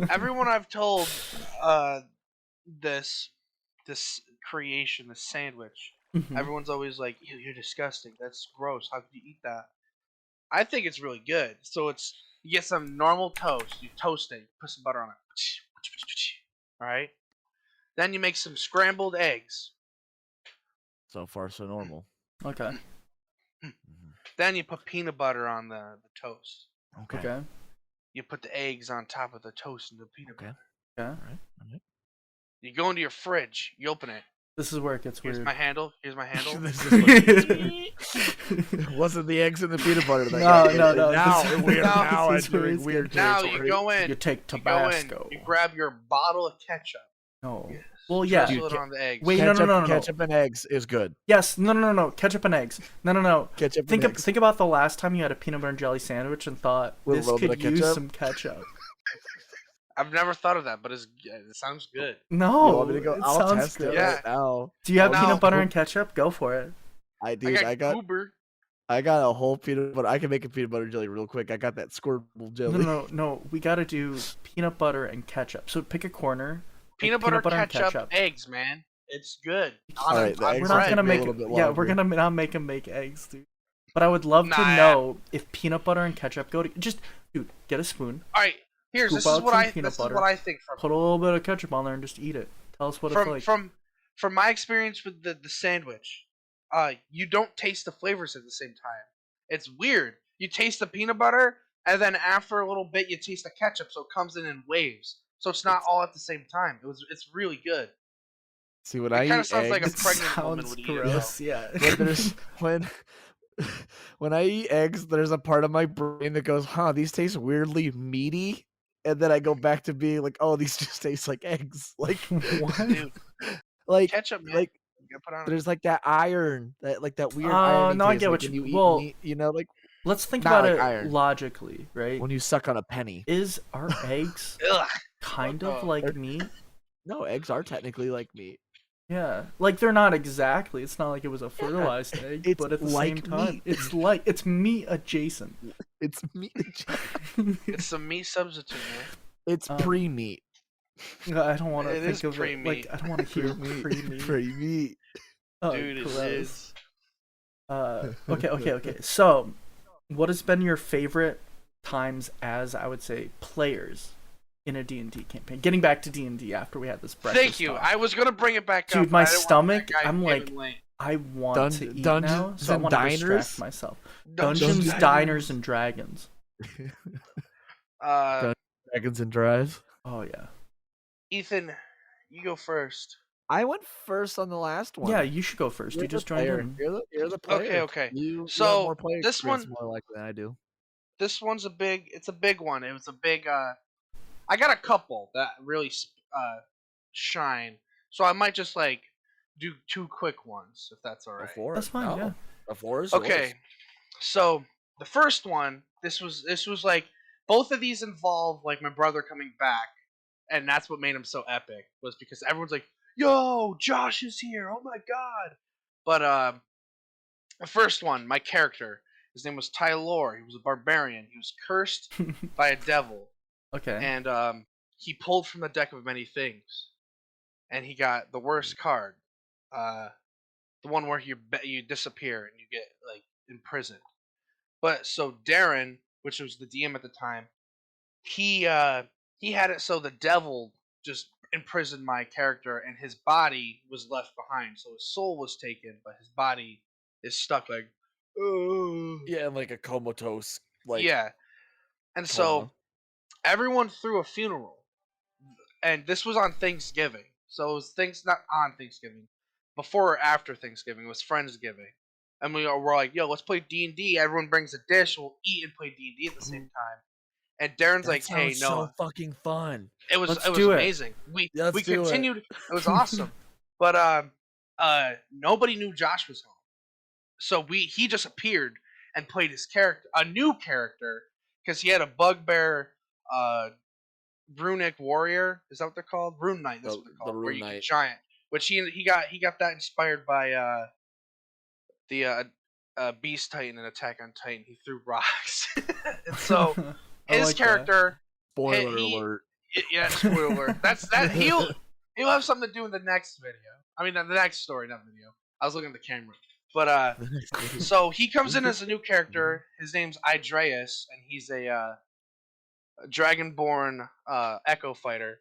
Everyone I've told this creation, this sandwich, Mhm. everyone's always like, You're disgusting. That's gross. How could you eat that?" I think it's really good. So you get some normal toast, you toast it, put some butter on it, all right. Then you make some scrambled eggs. So far, so normal. Okay. Then you put peanut butter on the toast. Okay. Okay. You put the eggs on top of the toast and the peanut butter. Okay. All right. You go into your fridge. You open it. This is where it gets Here's weird. my handle. Here's my handle. This is what wasn't the eggs and the peanut butter that got No. Now This- we're now this is where entering it's weird Now territory. you go in. You take You go in. Tabasco. You grab your bottle of ketchup. No. Yes. Well, yeah. Drizzle it on the eggs. Wait, Ketchup, no. Ketchup and eggs is good. Yes, no. Ketchup and eggs. No. Ketchup Think and eggs. think about the last time you had a peanut butter and jelly sandwich and thought With a this little bit could of use ketchup? some ketchup. I've never thought of that, but it sounds good. No, You want me to go? it I'll sounds test good. it Yeah. right now. Do you have Now- peanut butter and ketchup? Go for it. I I got got goober. I got a whole peanut butter. I can make a peanut butter jelly real quick. I got that squirtable jelly. No. We gotta do peanut butter and ketchup. So pick a corner. Peanut Like butter, and ketchup, eggs, man. It's good. All right, the eggs We're will not take gonna me a make little bit yeah. We're longer. gonna not make them make eggs, dude. But I would love to Nah. know if peanut butter and ketchup go to dude. Get a spoon, All right, Scoop this out is what some I peanut this butter. is what I think from put a little bit of ketchup on there, and just eat it. Tell us what it's like. from my experience with the sandwich. You don't taste the flavors at the same time. It's weird. You taste the peanut butter, and then after a little bit, you taste the ketchup, so it comes in waves. So it's not all at the same time. It's really good. See, when It I kind of eat sounds like a eggs, It pregnant woman sounds would eat it. gross. Yeah. when I eat eggs, there's a part of my brain that goes, "Huh, these taste weirdly meaty," and then I go back to being like, "Oh, these just taste like eggs." Like What? Dude, like ketchup, man. like You gotta put on it. there's like that iron, that weird Oh, iron. no, I taste, get like what when you- you eat well- meat, you know, like Let's think Not about like it iron. logically, right? when you suck on a penny. Are eggs Ugh. kind of Oh. like meat? No, eggs are technically like meat. Yeah, like they're not exactly. It's not like it was a fertilized egg, it's but at the like same time, meat. it's meat adjacent. It's meat. It's a meat substitute, man. It's Um, pre-meat. I don't want to It think is of it pre-meat. like I don't want to hear pre-meat. Pre-meat. Oh, Dude, it gross. is. Okay. So, what has been your favorite times as, I would say, players in a D&D campaign? Getting back to D&D after we had this breakfast Thank you. talk. I was gonna bring it back up. Dude, but my I didn't want stomach, that guy I'm came like- in late. I want to eat Dungeons now, so I and want to Diners? distract myself. Dungeons Dungeons, Diners, and Dragons. Dragons and Drives. Oh yeah. Ethan, you go first. I went first on the last one. Yeah, you should go first. You're You just the joined player. in. You're the player. Okay. You have So, more player this experience one- more likely than I do. This one's a big one. It was a big I got a couple that really shine. So I might just like do two quick ones if that's all right. The floor. That's fine, No. yeah. The floor is Okay. yours. So the first one, this was like both of these involve like my brother coming back, and that's what made him so epic, was because everyone's like, "Yo, Josh is here! Oh my god!" But the first one, my character, his name was Tylor. He was a barbarian. He was cursed by a devil, Okay. and he pulled from the deck of many things, and he got the worst card, the one where you disappear and you get like imprisoned. But so Darren, which was the DM at the time, he had it so the devil just imprisoned my character, and his body was left behind. So his soul was taken, but his body is stuck like, oh. Yeah, and like a comatose. Like Yeah. And so coma. everyone threw a funeral, and this was on Thanksgiving. So it was not on Thanksgiving, before or after Thanksgiving. It was Friendsgiving, and we're like, "Yo, let's play D&D." Everyone brings a dish. We'll eat and play D&D at the same time. And Darren's That like, "Hey, sounds Noah, so fucking fun. it was Let's it was do it. amazing. We Let's do it. continued. It was awesome." But nobody knew Josh was home, so he just appeared and played his character, a new character, because he had a bugbear. Runic warrior, is that what they're called? Rune knight, that's what they're called. The where Rune you can Knight. giant, which he got that inspired by the Beast Titan in Attack on Titan. He threw rocks, and so I his like that. character Spoiler alert. Yeah, spoiler alert. He'll have something to do in the next video. I mean, the next story, not video. I was looking at the camera. But so he comes in as a new character. His name's Idreus, and he's a dragonborn echo fighter.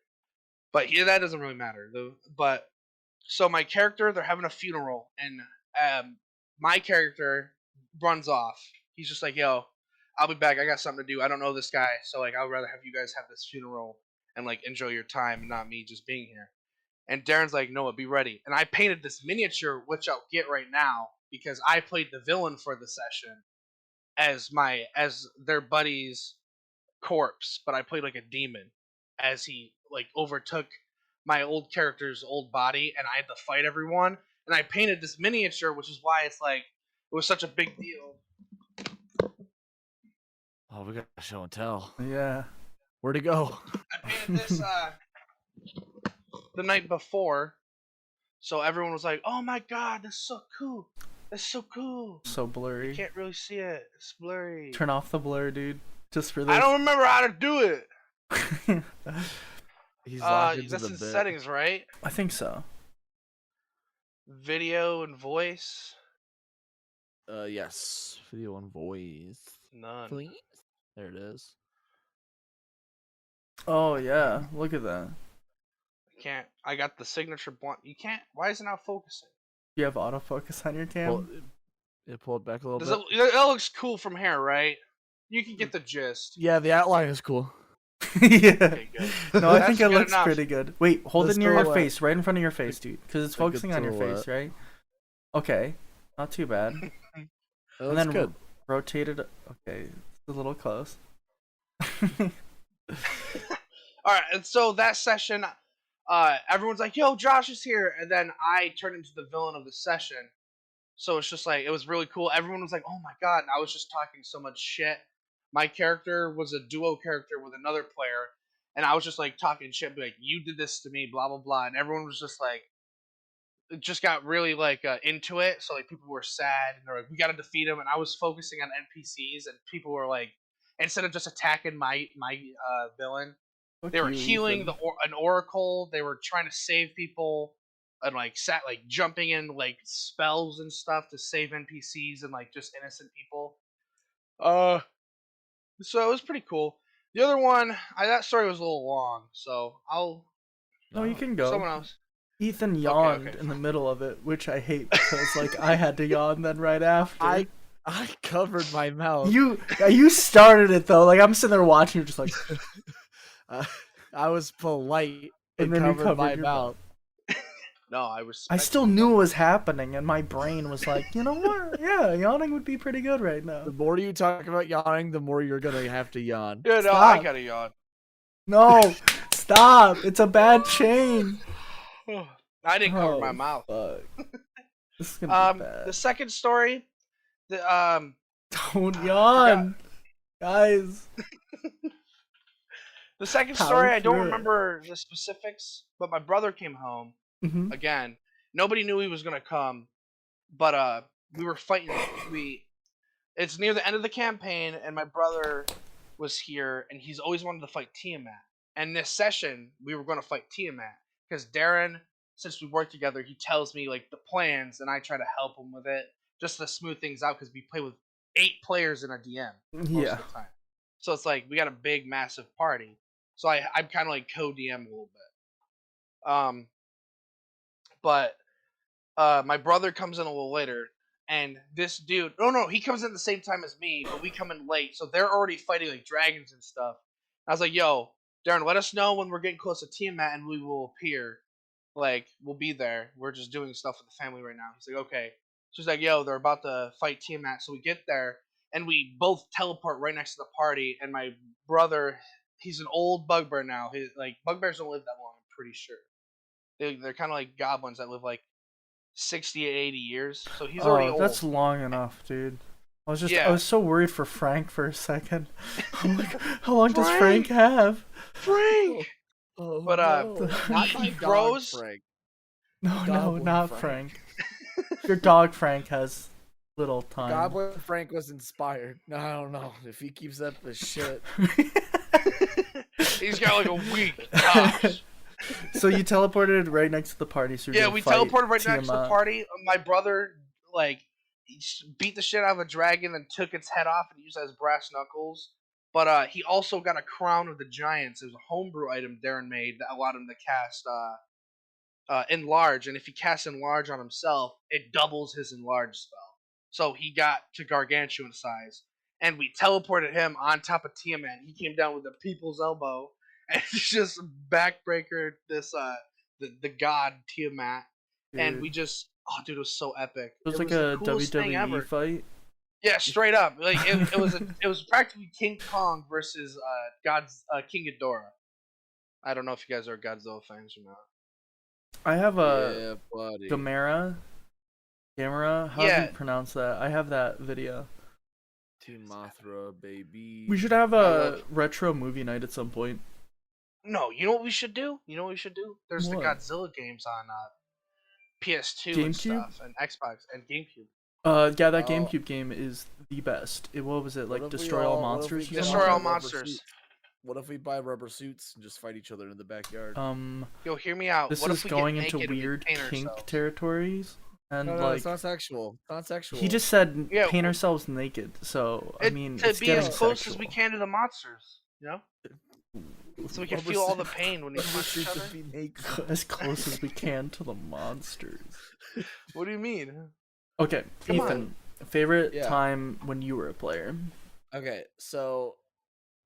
But that doesn't really matter. But so my character, they're having a funeral, and my character runs off. He's just like, "Yo, I'll be back. I got something to do. I don't know this guy, so like, I'd rather have you guys have this funeral and like enjoy your time, and not me just being here." And Darren's like, "No, be ready." And I painted this miniature, which I'll get right now because I played the villain for the session as their buddy's corpse, but I played like a demon as he like overtook my old character's old body, and I had to fight everyone. And I painted this miniature, which is why it's like it was such a big deal. Oh, we got a show and tell. Yeah. Where'd it go? I painted this the night before, so everyone was like, "Oh my god, that's so cool! That's so cool!" So blurry. You can't really see it. It's blurry. Turn off the blur, dude. Just for this. I don't remember how to do it. He's locked into That's the in bit. settings, right? I think so. Video and voice. Yes. Video and voice. None. Please. There it is. Oh yeah, look at that. Can't. I got the signature blunt. You can't. Why is it not focusing? You have autofocus on your cam? Well, it pulled back a little Does bit. it looks cool from here, right? You can get the gist. Yeah, the outline is cool. Yeah. Okay, good. No, I That's think it good looks enough. pretty good. Wait, hold Let's it near do your a- face, right in front of your face, dude, because it's a good focusing on your face, silhouette. right? Okay, not too bad. That's And then good. rotate it. Okay, it's a little close. All right, and so that session, everyone's like, "Yo, Josh is here," and then I turned into the villain of the session. So it's just like it was really cool. Everyone was like, "Oh my god!" And I was just talking so much shit. My character was a duo character with another player, and I was just like talking shit, be like, "You did this to me," blah blah blah, and everyone was just like, it just got really like into it. So like people were sad, and they're like, "We got to defeat him," and I was focusing on NPCs, and people were like, instead of just attacking my villain. Fuck They were you, healing Ethan. an oracle. They were trying to save people, and like jumping in like spells and stuff to save NPCs and like just innocent people. So it was pretty cool. The other one, that story was a little long, so I'll. No, you can go. Someone else. Ethan yawned okay. in the middle of it, which I hate because like I had to yawn then right after. I covered my mouth. You started it though. Like I'm sitting there watching, you're just like, I was polite and then you covered my your mouth. No, I was. I still knew it was happening, and my brain was like, you know what? Yeah, yawning would be pretty good right now. The more you talk about yawning, the more you're gonna have to yawn. Yeah, no, Stop. I gotta yawn. No, stop! It's a bad chain. I didn't cover Oh, my mouth. Fuck. This is gonna be The bad. second story, Don't yawn, guys. the second Power story, I don't through it. remember the specifics, but my brother came home Hmm. again. Nobody knew he was gonna come, but we were fighting. It's near the end of the campaign, and my brother was here, and he's always wanted to fight Tiamat. And this session, we were gonna fight Tiamat because Darren, since we work together, he tells me like the plans, and I try to help him with it just to smooth things out because we play with 8 players in a DM most Yeah. of the time. So it's like we got a big, massive party. So I'm kind of like co-DM a little bit. But my brother comes in a little later, and this dude, no, he comes in at the same time as me, but we come in late, so they're already fighting like dragons and stuff. I was like, "Yo, Darren, let us know when we're getting close to Tiamat, and we will appear. Like, we'll be there. We're just doing stuff with the family right now." He's like, "Okay." So he's like, "Yo, they're about to fight Tiamat," so we get there, and we both teleport right next to the party, and my brother, he's an old bugbear now. Bugbears don't live that long, I'm pretty sure. They're kind of like goblins that live like 60 to 80 years. So he's already old. That's long enough, dude. I Yeah. was so worried for Frank for a second. I'm like, how long does Frank! Frank have? Frank! Oh, But, no. Not he my dog, grows- Frank. No, Goblin not Frank. Frank. Your dog Frank has little time. Goblin Frank was inspired. No, I don't know if he keeps up this shit. He's got like a week. Tops. So you teleported right next to the party. So Yeah, we teleported right next to the party. My brother like beat the shit out of a dragon and took its head off and used it as brass knuckles. But he also got a crown of the giants. It was a homebrew item Darren made that allowed him to cast enlarge, and if he casts enlarge on himself, it doubles his enlarge spell. So he got to gargantuan size, and we teleported him on top of Tiamat. He came down with a people's elbow and just backbreaker this the god Tiamat, and we just it was so epic. It was like a WWE fight. Yeah, straight up. Like it was practically King Kong versus King Ghidorah. I don't know if you guys are Godzilla fans or not. I have a Gamera. How do you pronounce that? I have that video. Team Mothra, baby. We should have a retro movie night at some point. No, you know what we should do? There's the Godzilla games on PS2 GameCube? And stuff, and Xbox and GameCube. Yeah, that GameCube game is the best. What was it, like Destroy All Monsters? Destroy All Monsters. What if we buy rubber suits and just fight each other in the backyard? Yo, hear me out. This what is if we going get into weird kink territories. And no, like, it's not sexual. It's not sexual. He just said paint ourselves naked. So I mean, to it's be getting as close sexual. as we can to the monsters, you know. So we can feel all the pain when we punch each other. As close as we can to the monsters. What do you mean? Okay, Ethan, favorite time when you were a player? Okay, so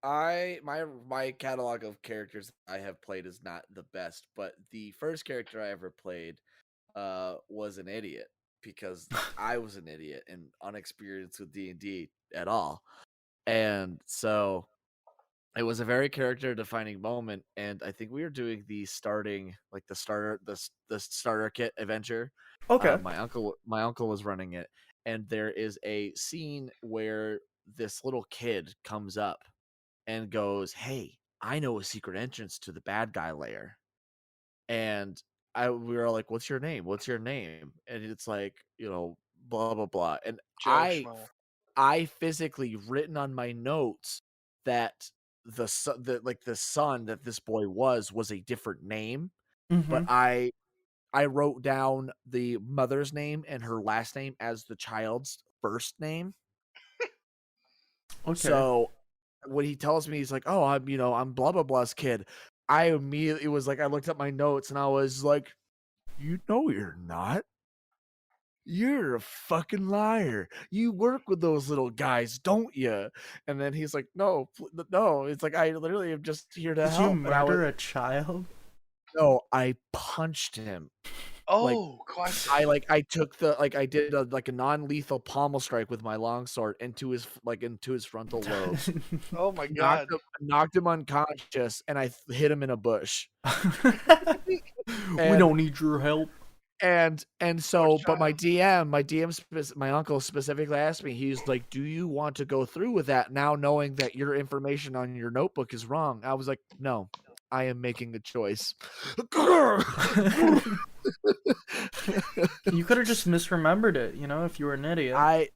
my catalog of characters I have played is not the best, but the first character I ever played was an idiot, because I was an idiot and unexperienced with D&D at all. And so it was a very character defining moment, and I think we were doing the starter kit adventure. Okay. My uncle was running it, and there is a scene where this little kid comes up and goes, "Hey, I know a secret entrance to the bad guy lair." And we were like, "What's your name? What's your name?" And it's like, blah blah blah. And I physically written on my notes that the son that this boy was a different name, but I wrote down the mother's name and her last name as the child's first name. Okay. So when he tells me, he's like, "Oh, I'm blah blah blah's kid," I immediately was like, I looked at my notes and I was like, "You're not. You're a fucking liar. You work with those little guys, don't you?" And then he's like, "No. It's like, I literally am just here to help." Did you murder a child? No, I punched him. Oh, classic. I took I did a non-lethal pommel strike with my longsword into his frontal lobe. Oh my god! Knocked him unconscious, and I hit him in a bush. We don't need your help. And so, but my uncle specifically asked me. He's like, "Do you want to go through with that now, knowing that your information on your notebook is wrong?" I was like, "No, I am making a choice." You could have just misremembered it, if you were an idiot.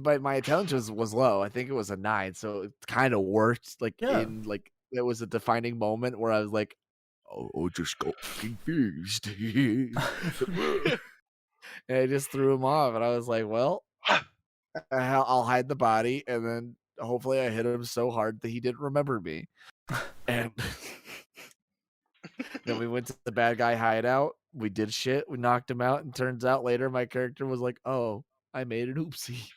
But my intelligence was low. I think it was a 9, so it kind of worked. It was a defining moment where I was like, "Oh, just got confused." And I just threw him off, and I was like, "Well, I'll hide the body, and then hopefully I hit him so hard that he didn't remember me." And then we went to the bad guy hideout. We did shit. We knocked him out, and turns out later my character was like, "Oh, I made an oopsie."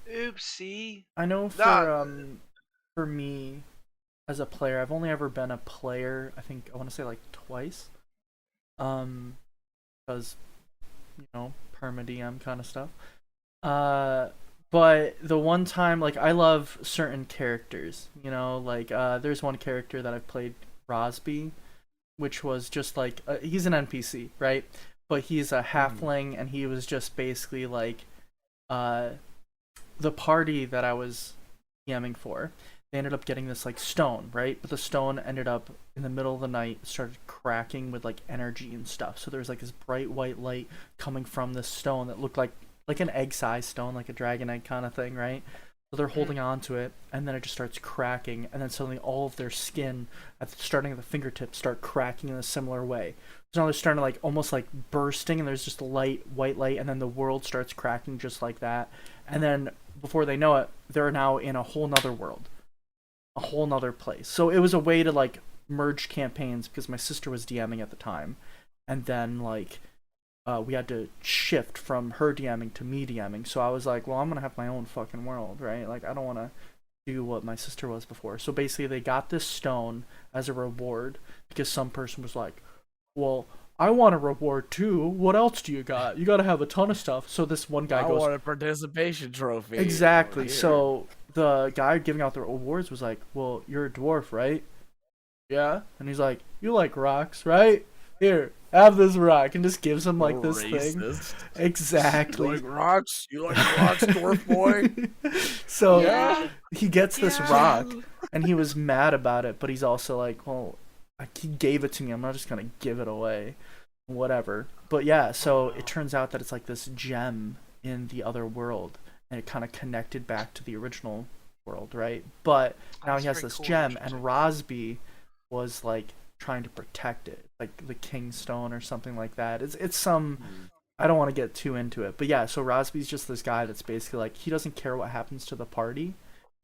Oopsie. I know for me as a player, I've only ever been a player, I think I want to say twice. Because perma DM kind of stuff. But the one time, I love certain characters, there's one character that I've played, Rosby, which was just he's an NPC, right? But he's a halfling, and he was just basically the party that I was DMing for. They ended up getting this stone, right? But the stone ended up in the middle of the night, started cracking with energy and stuff. So there was this bright white light coming from this stone that looked like an egg-sized stone, like a dragon egg kind of thing, right? So they're holding on to it, and then it just starts cracking, and then suddenly all of their skin, starting at the fingertips, start cracking in a similar way. So now they're starting to like almost like bursting, and there's just a white light, and then the world starts cracking just like that. And then before they know it, they're now in a whole nother world, a whole nother place. So it was a way to like merge campaigns because my sister was DMing at the time, and then like we had to shift from her DMing to me DMing. So I was like, well, I'm gonna have my own fucking world, right? Like I don't want to do what my sister was before. So basically, they got this stone as a reward because some person was like, well, I want a reward too. What else do you got? You got to have a ton of stuff. So this one guy I goes, want a participation trophy. exactly. So the guy giving out the awards was like, well, you're a dwarf, right? Yeah. And he's like, you like rocks, right? Here, have this rock, and just gives him like this Racist. thing. Exactly. You like rocks? You like rocks, dwarf boy? So Yeah. he gets this Yeah. rock, and he was mad about it, but he's also like, well, he gave it to me. I'm not just gonna give it away, whatever. But yeah, so it turns out that it's like this gem in the other world, and it kind of connected back to the original world, right? But now he has this gem, and Rosby was like trying to protect it, like the King Stone or something like that. It's some, I don't want to get too into it, but yeah. So Rosby's just this guy that's basically like he doesn't care what happens to the party,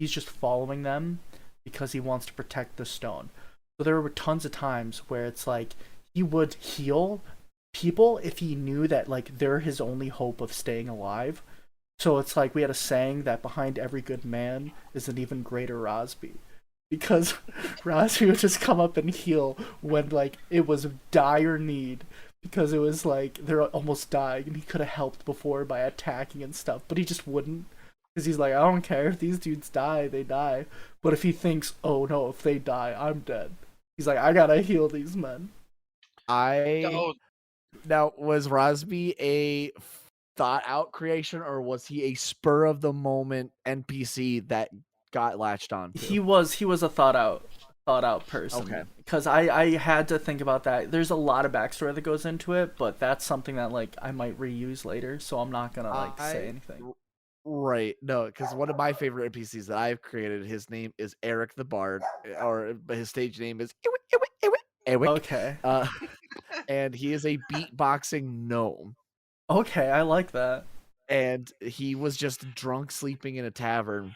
he's just following them because he wants to protect the stone. So there were tons of times where it's like he would heal people if he knew that like they're his only hope of staying alive. So it's like we had a saying that behind every good man is an even greater Rosby. Because Rosby would just come up and heal when like it was dire need. Because it was like they're almost dying and he could have helped before by attacking and stuff, but he just wouldn't. Because he's like, I don't care if these dudes die, they die. But if he thinks, oh no, if they die, I'm dead. He's like, I gotta heal these men. Now, was Rosby a thought out creation, or was he a spur of the moment NPC that got latched on to? He was a thought out person. Okay. Because I had to think about that. There's a lot of backstory that goes into it, but that's something that like I might reuse later, so I'm not gonna like say anything. Right. No, because one of my favorite NPCs that I've created, his name is Eric the Bard, or his stage name is Ewick. Okay. And he is a beatboxing gnome. Okay, I like that. And he was just drunk sleeping in a tavern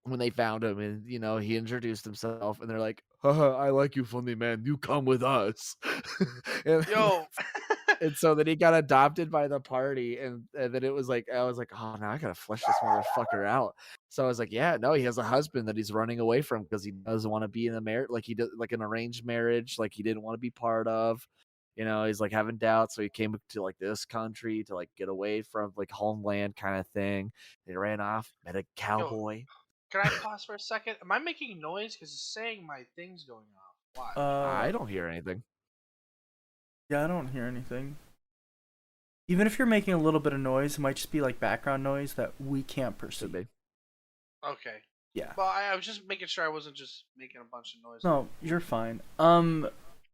when they found him, and he introduced himself, and they're like, haha, I like you, funny man, you come with us. and, Yo. and so then he got adopted by the party, and then it was like, I was like, oh, now I gotta flesh this motherfucker out. So I was like, yeah, no, he has a husband that he's running away from because he doesn't want to be in a marriage, like he does, like an arranged marriage, like he didn't want to be part of. He's like having doubts, so he came to like this country to like get away from like homeland kind of thing. They ran off, met a cowboy. Yo, can I pause for a second? Am I making noise? Because it's saying my thing's going off. Why? I don't hear anything. Yeah, I don't hear anything. Even if you're making a little bit of noise, it might just be like background noise that we can't perceive. Okay. Yeah. Well, I was just making sure I wasn't just making a bunch of noise. No, you're fine.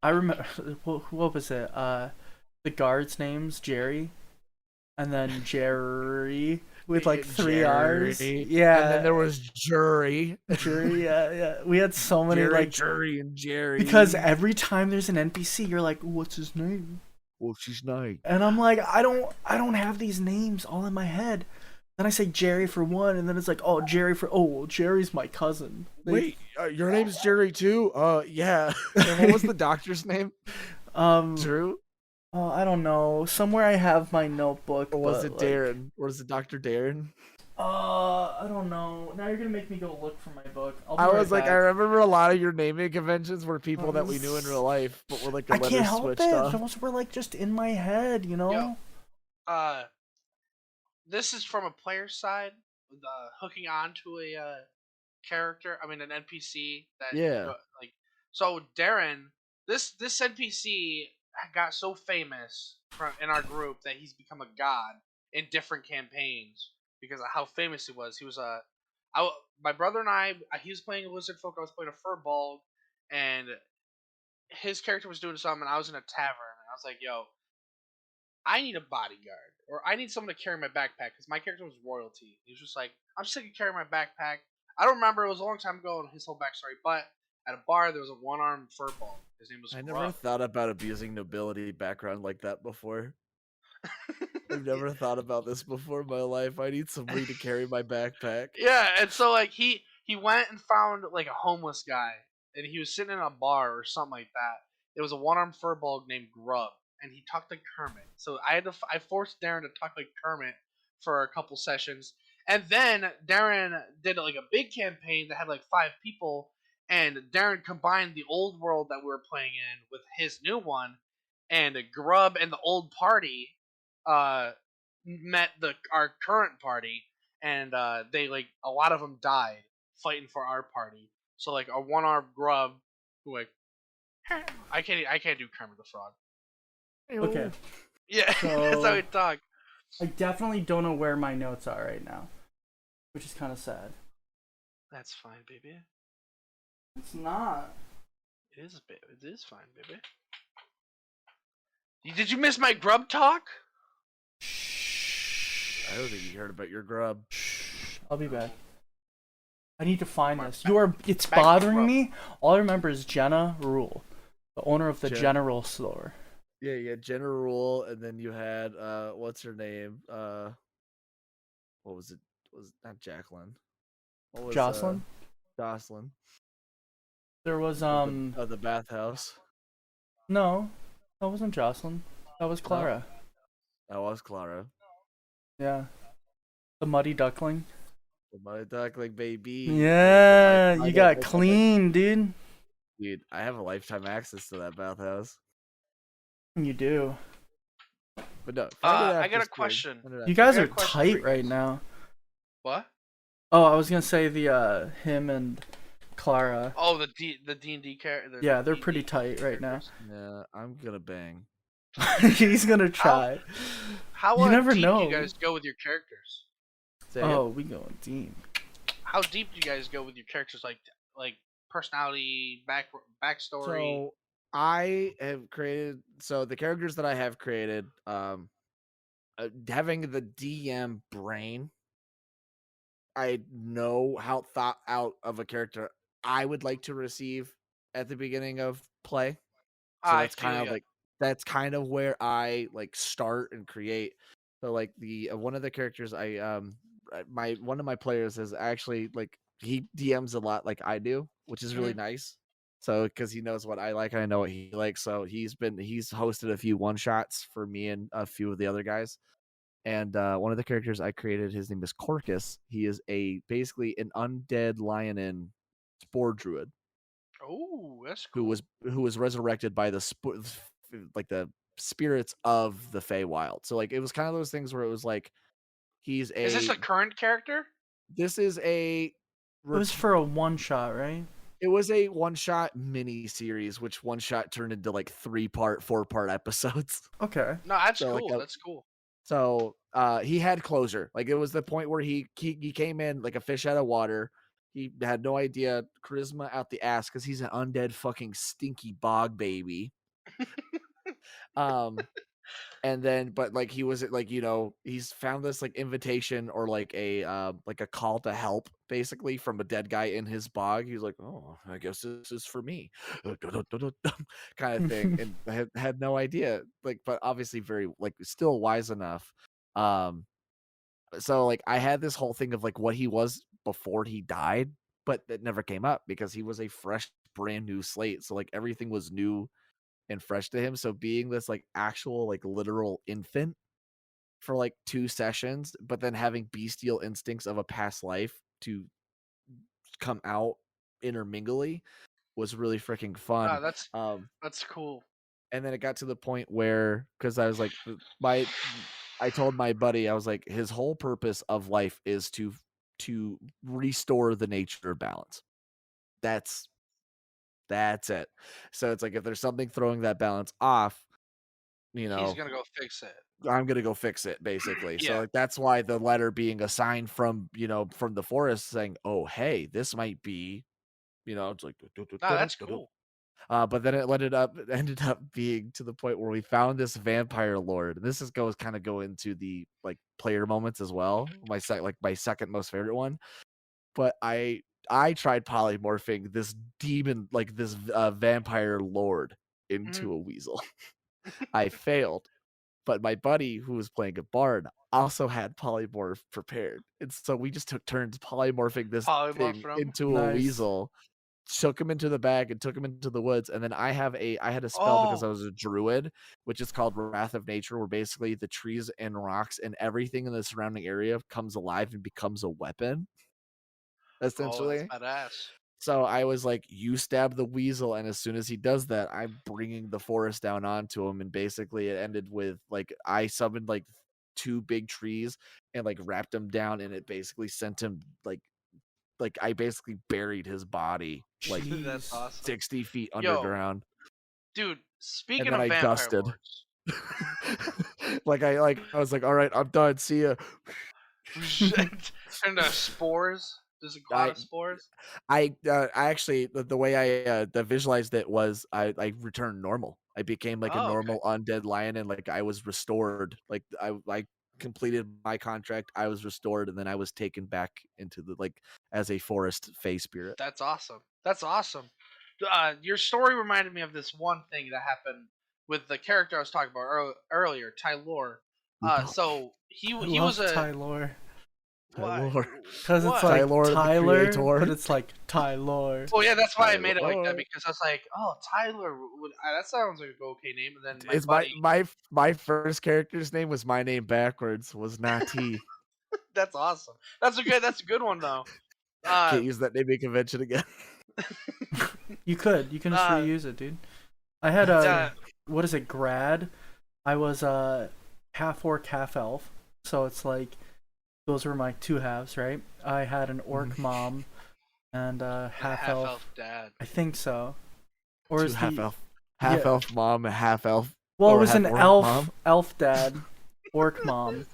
I remember what was it? The guard's name's Jerry, and then Jerry with like 3 R's. Yeah. And then there was Jury. Jury, yeah. We had so many like Jury and Jerry. Because every time there's an NPC, you're like, what's his name? Well, she's nice. And I'm like, I don't have these names all in my head. Then I say Jerry for one, and then it's like, oh, Jerry's my cousin. Wait, your name's Jerry too? Yeah. And what was the doctor's name? Drew? Oh, I don't know. Somewhere I have my notebook. Or was it Darren? Or was it Dr. Darren? I don't know. Now you're gonna make me go look for my book. I was like, I remember a lot of your naming conventions were people that we knew in real life, but were like I can't help it. Off. Those were like just in my head, you know. Yo, this is from a player's side, hooking on to a character. I mean, an NPC that So Darren, this NPC got so famous in our group that he's become a god in different campaigns because of how famous he was. He was my brother and I. He was playing a lizard folk. I was playing a furball, and his character was doing something. And I was in a tavern, and I was like, "Yo, I need a bodyguard, or I need someone to carry my backpack because my character was royalty. He was just like, I'm sick of carrying my backpack. I don't remember. It was a long time ago in his whole backstory, but at a bar there was a one-armed furball. His name was I never Grub. thought about abusing nobility background like that before. I've never thought about this before in my life. I need somebody to carry my backpack. Yeah, and so like he went and found like a homeless guy, and he was sitting in a bar or something like that. It was a one-armed furball named Grub, and he talked like Kermit. So I forced Darren to talk like Kermit for a couple sessions, and then Darren did like a big campaign that had like 5 people, and Darren combined the old world that we were playing in with his new one, and Grub and the old party uh met our current party, and they like a lot of them died fighting for our party. So like a one-armed Grub who like I can't do Kermit the Frog. Okay. Yeah, that's how we talk. I definitely don't know where my notes are right now, which is kind of sad. That's fine, baby. It's not. It is fine, baby. Did you miss my Grub talk? I don't think you heard about your grub. I'll be back. I need to find this. It's back bothering me. All I remember is Jenna Rule, the owner of the general store. Yeah, General Rule, and then you had what's her name? What was it? Was it not Jacqueline? What was Jocelyn? Jocelyn. There was of the bathhouse. No, that wasn't Jocelyn. That was Clara. No, that was Clara. Yeah. The muddy duckling. The muddy duckling, baby. Yeah, you got clean, dude. Dude, I have a lifetime access to that bathhouse. You do. But no, I got a question. You guys are tight right now. What? Oh, I was gonna say the him and Clara. Oh, the D&D character. Yeah, they're pretty tight right now. Yeah, I'm gonna bang. He's gonna try. How you never deep know. do you guys go with your characters? We going deep. How deep do you guys go with your characters? Like personality, backstory. So I have created. So the characters that I have created, having the DM brain, I know how thought out of a character I would like to receive at the beginning of play. So that's kind of where I like start and create. So like the one of the characters one of my players is actually like he DMs a lot like I do, which is really nice. So because he knows what I like and I know what he likes, so he's hosted a few one shots for me and a few of the other guys. And one of the characters I created, his name is Corcus. He is basically an undead lionin spore druid. Oh, that's cool. Who was resurrected by the spirits of the Feywild. So like it was kind of those things where it was like Is this a current character? This is It was for a one shot, right? It was a one shot mini series, which one shot turned into like 4-part episodes. Okay. No, that's cool. That's cool. So he had closure. Like it was the point where he came in like a fish out of water. He had no idea, charisma out the ass because he's an undead fucking stinky bog baby. And then but like he was like, he's found this like invitation or like a call to help basically from a dead guy in his bog. He's like, oh, I guess this is for me, kind of thing. And I had no idea, like, but obviously very like still wise enough. So like I had this whole thing of like what he was before he died, but it never came up because he was a fresh brand new slate. So like everything was new and fresh to him. So being this like actual like literal infant for like 2 sessions, but then having bestial instincts of a past life to come out intermingly was really freaking fun. That's cool. And then it got to the point where, because I was like, I told my buddy, I was like, his whole purpose of life is to restore the nature balance. That's it. So it's like if there's something throwing that balance off, he's gonna go fix it. I'm gonna go fix it, basically. Yeah. So like that's why the letter being assigned from from the forest saying, oh hey, this might be, it's like No, that's cool. But then it ended up being to the point where we found this vampire lord. This is kind of go into the like player moments as well. My second most favorite one. But I tried polymorphing this demon, like this vampire lord, into Mhm. a weasel. I failed, but my buddy who was playing a bard also had polymorph prepared, and so we just took turns polymorphing this Polymorph thing from. into a Nice. weasel, took him into the bag and took him into the woods. And then I had a spell because I Oh, was a druid, which is called Wrath of Nature, where basically the trees and rocks and everything in the surrounding area comes alive and becomes a weapon, oh, that's essentially. badass. So I was like, you stab the weasel, and as soon as he does that, I'm bringing the forest down onto him. And basically it ended with like I summoned like two big trees and like wrapped him down, and it basically sent him like I basically buried his body like That's Jeez. awesome. 60 feet Yo, underground. dude, And speaking then of I vampire dusted. lords, I was like, all right, I'm done. See ya. and spores. There's a cloud I of spores. I actually the way I visualized it was I returned normal. I became like a Oh, okay. normal undead lion, and like I was restored. Like I completed my contract. I was restored, and then I was taken back into the like as a forest fey spirit. That's awesome. That's awesome. Your story reminded me of this one thing that happened with the character I was talking about earlier, Tylor. So I he was love a Tylor. what? Tylor, Because it's What? like Tylor the Tyler, but creator. it's like Tylor. Oh yeah, that's why I made it like that Tylor. because I was like, oh, Tyler that sounds like a okay name. And then my It's buddy, my first character's name was my name backwards, was not T. that's awesome. That's a good one though. Uh, Can't use that naming convention again. You can just uh, reuse it, dude. I had a, uh, what is it, grad? I was half orc, half elf. So it's like, those were my two halves, right? I had an orc mom and and a half half elf elf. dad. I think so. Or Two is the, half yeah. elf mom, half elf Well, it or was half an orc mom. elf dad, orc mom,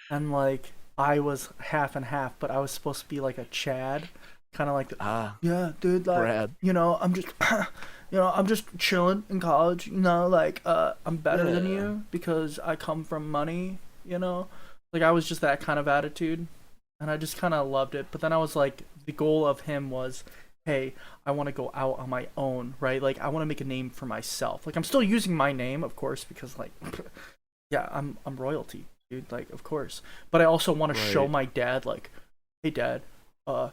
and like I was half and half, but I was supposed to be like a Chad, kind of like the, Ah, yeah, dude, like Brad. I'm just, I'm just chilling in college, like I'm better than Yeah. you because I come from money, like I was just that kind of attitude, and I just kind of loved it. But then I was like, the goal of him was, hey, I want to go out on my own, right? Like I want to make a name for myself. Like I'm still using my name, of course, because like yeah, I'm royalty, dude, like of course. But I also want to show Right. my dad like, hey dad, I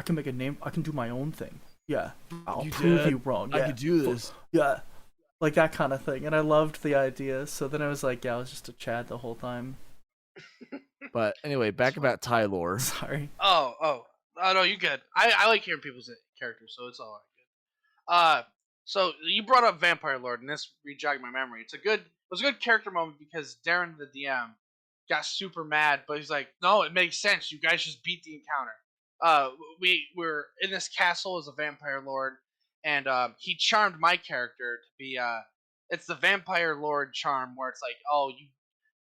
can make a name, I can do my own thing. Yeah. I'll You prove did. you wrong. I Yeah. could do this. Yeah. Like that kind of thing. And I loved the idea. So then I was like, yeah, I was just a Chad the whole time. But anyway, That's back funny. about Tylor. Sorry. Oh no, you good. I like hearing people's characters, so it's all right. So you brought up Vampire Lord, and this rejogged my memory. It was a good character moment because Darren the DM got super mad, but he's like, no, it makes sense. You guys just beat the encounter. We're in this castle as a Vampire Lord, and he charmed my character to be it's the Vampire Lord charm where it's like, oh,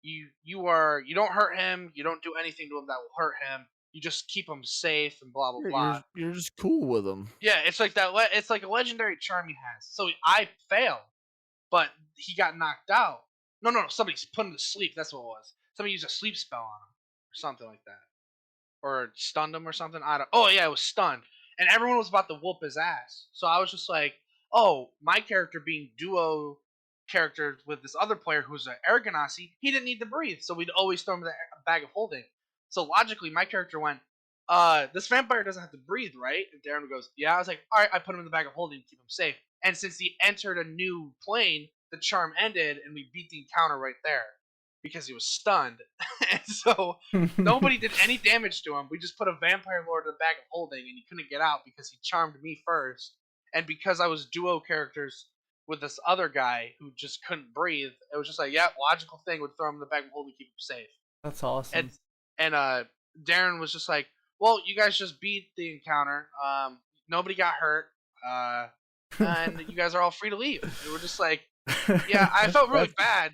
you don't hurt him, you don't do anything to him that will hurt him. You just keep him safe and blah blah blah. You're just cool with them. Yeah, it's like that. It's like a legendary charm he has. So I failed, but he got knocked out. No. Somebody's put him to sleep. That's what it was. Somebody used a sleep spell on him, or something like that, or stunned him or something. I don't. Oh yeah, it was stunned, and everyone was about to whoop his ass. So I was just like, oh, my character being duo character with this other player who's an Aragonasi, he didn't need to breathe, so we'd always throw him the bag of holding. So logically, my character went, this vampire doesn't have to breathe, right? And Darren goes, yeah. I was like, all right, I put him in the bag of holding to keep him safe. And since he entered a new plane, the charm ended, and we beat the encounter right there because he was stunned. And so nobody did any damage to him. We just put a vampire lord in the bag of holding, and he couldn't get out because he charmed me first. And because I was duo characters with this other guy who just couldn't breathe, it was just like, yeah, logical thing would throw him in the bag of holding, keep him safe. That's And awesome. and Darren was just like, well, you guys just beat the encounter. Nobody got hurt. And you guys are all free to leave. And we're just like, yeah, I felt really That's bad.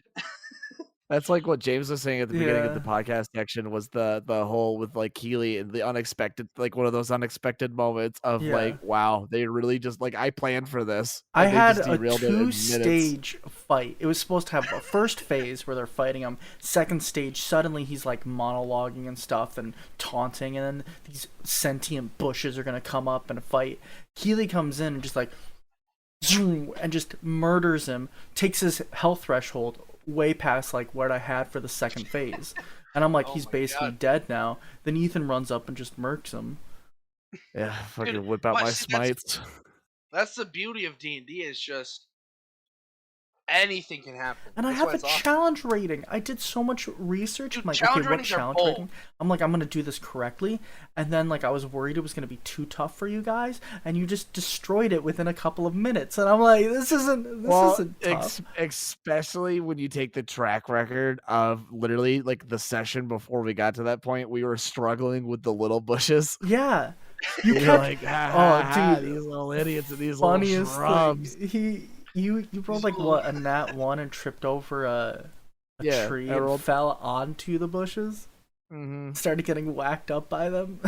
That's like what James was saying at the beginning of the Yeah. podcast section was the whole with like Keely and the unexpected, like one of those unexpected moments of like, Yeah. wow, they really just like I planned for this I and they had just a derailed it in minutes. 2-stage fight. It was supposed to have a first phase where they're fighting him. Second stage, suddenly he's like monologuing and stuff and taunting, and then these sentient bushes are gonna come up and fight. Keely comes in and just like zoom, and just murders him, takes his health threshold way past like what I had for the second phase. And I'm like, Oh he's my basically god, dead now. Then Ethan runs up and just murks him. Yeah, dude! fucking whip out But my see, smites. that's the beauty of D&D is just anything can happen. And I That's why have a it's awesome. challenge rating. I did so much research. I'm Dude, like, okay, challenge what ratings are challenge bold. rating? I'm like, I'm gonna do this correctly. And then like I was worried it was gonna be too tough for you guys, and you just destroyed it within a couple of minutes. And I'm like, this isn't tough. Especially when you take the track record of literally like the session before we got to that point, we were struggling with the little bushes. Yeah. You We were kept like, ha oh ha ha, dude, these little idiots and these little funniest thing. shrubs. You rolled These like little- what, a nat one and tripped over a Yeah, tree I and rolled. fell onto the bushes. Mm-hmm. Started getting whacked up by them.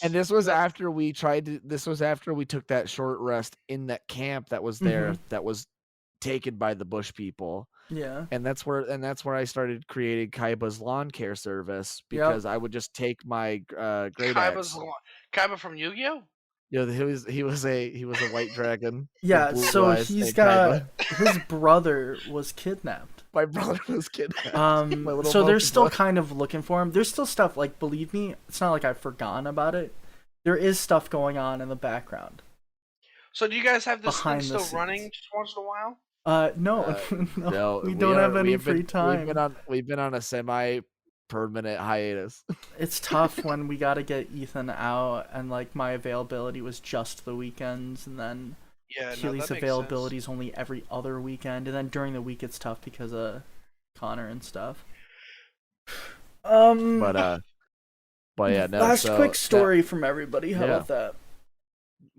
And this was after we tried to. This was after we took that short rest in that camp that was there, that was taken by the bush people, Yeah. and that's where I started creating Kaiba's lawn care service Yep. because I would just take my great axe. Kaiba from Yu-Gi-Oh? You know, he was a white dragon Yeah, with blue so eyes he's named got Kaiba. his brother was kidnapped. My brother was kidnapped. My little So they're monkey still boy. kind of looking for him. There's still stuff, like, believe me, it's not like I've forgotten about it. There is stuff going on in the background. So do you guys have this Behind thing the still running scenes. just once in a while? No, no, No, we don't have any have free time. we've been on a semi-permanent hiatus. It's tough when we gotta get Ethan out, and like my availability was just the weekends, and then Yeah, no, Keely's that makes availability sense. is only every other weekend, and then during the week it's tough because of Connor and stuff. But yeah, no. Last So quick story from everybody. How yeah. about that?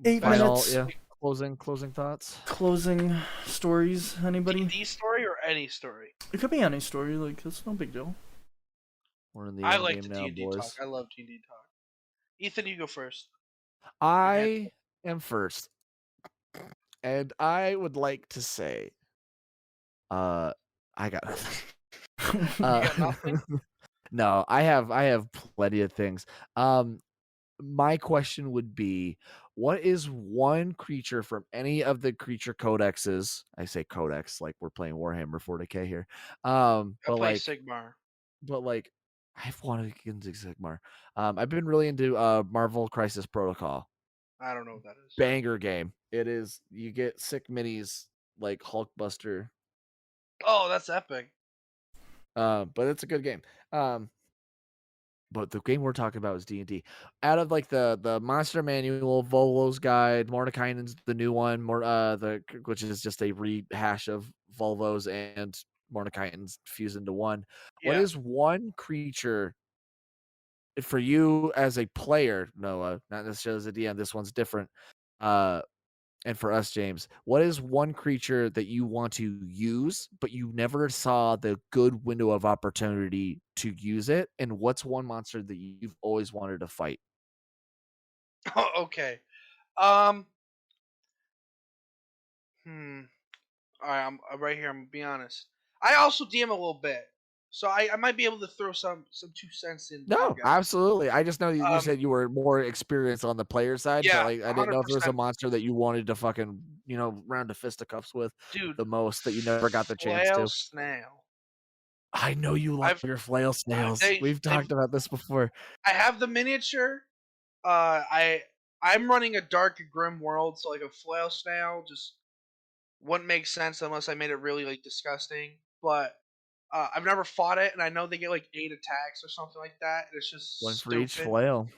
8 final, minutes. yeah. Closing thoughts. Closing stories. Anybody? D&D story or any story? It could be any story. Like, it's no big deal. We're in the I end like game the now, D&D boys. talk. I love D&D talk. Ethan, you go first. I am first, and I would like to say, I got nothing. You got nothing? No, I have plenty of things. My question would be, what is one creature from any of the creature codexes? I say codex like we're playing Warhammer 40K here. I But play like, Sigmar. I've wanted to get into Sigmar. I've been really into Marvel Crisis Protocol. I don't know what that is. Banger game. It is. You get sick minis like Hulkbuster. Oh, that's epic. But it's a good game. But the game we're talking about is D&D. Out of like the Monster Manual, Volo's Guide, Mordekainen's the new one, which is just a rehash of Volvo's and Mordekainen's fused into one. What Yeah. is one creature for you as a player, Noah, not necessarily as a DM, this one's different. And for us, James, what is one creature that you want to use, but you never saw the good window of opportunity to use it? And what's one monster that you've always wanted to fight? Okay. Um. All right, I'm right here. I'm gonna be honest. I also DM a little bit, so I might be able to throw some 2 cents in for you No, guys. absolutely. I just know you Um. said you were more experienced on the player side, but Yeah, like I didn't know if there was a 100%, monster that you wanted to fucking round to fisticuffs with dude. the most that you never got the chance Flail to. snail. I know you love I've your flail snails. We've they've talked about this before. I have the miniature. I'm running a dark and grim world, so like a flail snail just wouldn't make sense unless I made it really like disgusting. But I've never fought it, and I know they get like 8 attacks or something like that. And it's just One for each stupid. flail.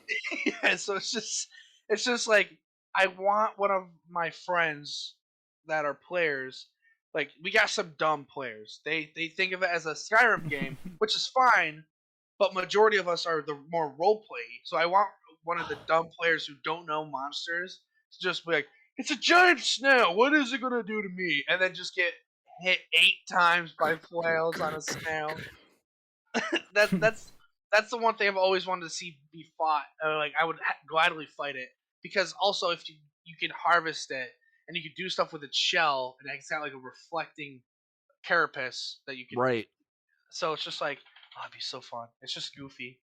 Yeah, so it's just like I want one of my friends that are players. Like we got some dumb players. They think of it as a Skyrim game, which is fine, but majority of us are the more role play. So I want one of the dumb players who don't know monsters to just be like, "It's a giant snail. What is it gonna do to me?" And then just get hit 8 times by flails on a snail. That's the one thing I've always wanted to see be fought. Like I would gladly fight it because also if you can harvest it and you can do stuff with its shell and it's got like a reflecting carapace that you can. Right, So it's just like oh, it'd be so fun. It's just goofy.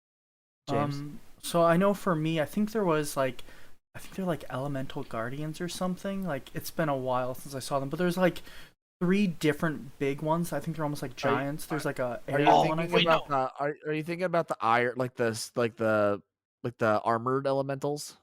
James. So I know for me, I think there was like, I think they're like elemental guardians or something. Like it's been a while since I saw them, but there's like three different big ones. I think they're almost like Are you, giants. There's like a are air you one. I thinking Wait, think. about no. the are you thinking about the iron like the armored elementals?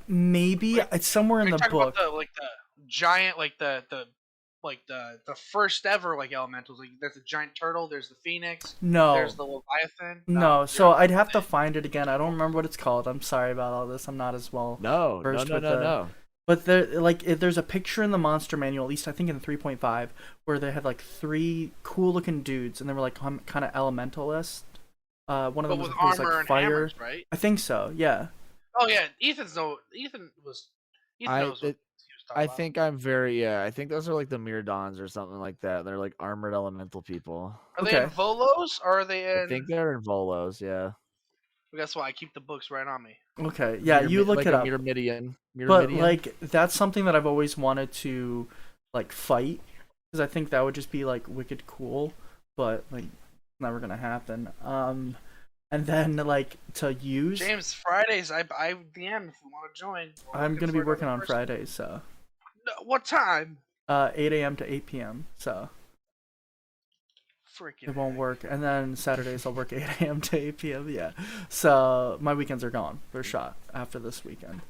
Maybe Wait, it's somewhere are in you the talking about book. the giant the first ever like elementals? Like there's a giant turtle, there's the phoenix, there's No, the leviathan. No, no. you're So not I'd talking have about to that. find it again. I don't remember what it's called. I'm sorry about all this. I'm not as well No, no, versed no, with no, the. no. But there's a picture in the monster manual, at least I think in 3.5, where they had like three cool looking dudes, and they were like kind of elementalist. One of But them with was like armor and fire. hammers, right? I think so. Yeah. Oh yeah, Ethan I knows what it, he was talking I about. think I'm very yeah. I think those are like the Miradons or something like that. They're like armored elemental people. Are they in Okay. Volos or are they I in? think they're in Volos, yeah. Well, guess what? I keep the books right on me. Okay. Yeah. You look Like it a up. Myrmidian, But Myrmidian. like that's something that I've always wanted to like fight because I think that would just be like wicked cool, but like never gonna happen. And then like to use, James, Fridays I DM if you want to join. We're I'm looking gonna be for working another on person. Fridays, so No, what time? 8 a.m. to 8 p.m. So Freaking it won't heck. work. And then Saturdays I'll work 8 a.m. to 8 p.m. Yeah, so my weekends are gone. They're shot after this weekend.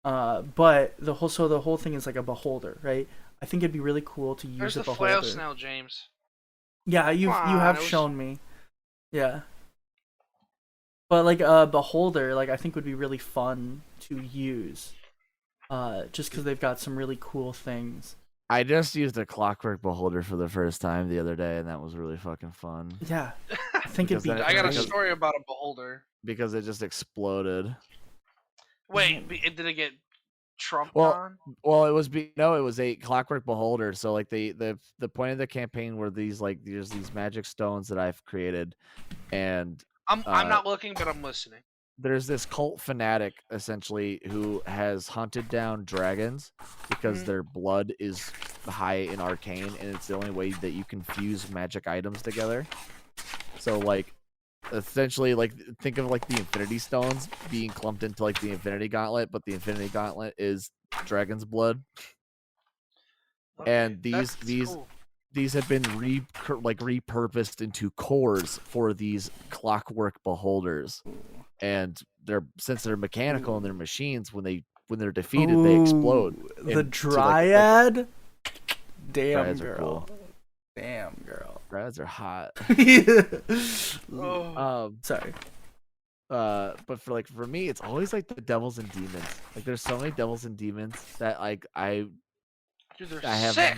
But the whole thing is like a beholder, right? I think it'd be really cool to use There's a the flail beholder. snail, James. Yeah, Come you on, have it was. shown me. Yeah. But like a beholder, like I think would be really fun to use. Just because they've got some really cool things. I just used a clockwork beholder for the first time the other day, and that was really fucking fun. Yeah, I think it'd Because be then I got a great. story about a beholder. because it just exploded. Wait, did it get trumped Well, on? it was it was a clockwork beholder. So like the point of the campaign were these like there's these magic stones that I've created, and I'm not looking, but I'm listening. there's this cult fanatic essentially who has hunted down dragons because Mhm. their blood is high in arcane, and it's the only way that you can fuse magic items together. So like essentially like think of like the infinity stones being clumped into like the infinity gauntlet, but the infinity gauntlet is dragon's blood. Okay, And that's cool. these have been repurposed into cores for these clockwork beholders, and since they're mechanical and they're machines, when they're defeated they explode Ooh, the into dryad. Damn dryads are girl. cool. Damn girl. Dryads are hot. Oh, Sorry. But for me it's always like the devils and demons. Like there's so many devils and demons that like dude, they're I have sick.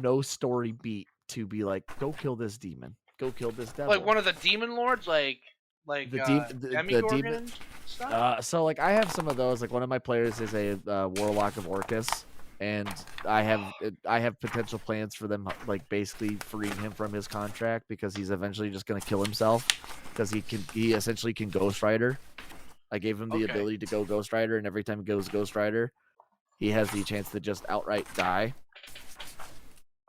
no story beat to be like, go kill this demon, go kill this Like devil. one of the demon lords, like The demon. Demigorgon stuff. So like I have some of those. Like one of my players is a warlock of Orcus, and I have potential plans for them, like basically freeing him from his contract because he's eventually just gonna kill himself because he essentially can Ghost Rider. I gave him the Okay. ability to go Ghost Rider, and every time he goes Ghost Rider, he has the chance to just outright die.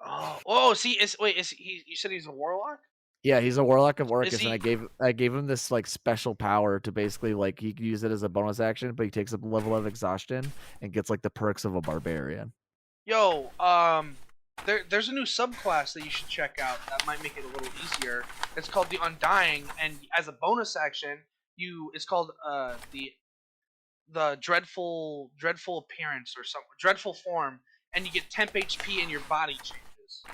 Oh, see, is he? You said he's a warlock. Yeah, he's a warlock of Is Orcus, and he? I gave him this like special power to basically like he can use it as a bonus action, but he takes up a level of exhaustion and gets like the perks of a barbarian. Yo, there's a new subclass that you should check out that might make it a little easier. It's called the Undying, and as a bonus action, it's called the dreadful appearance or something, dreadful form, and you get temp HP and your body changes.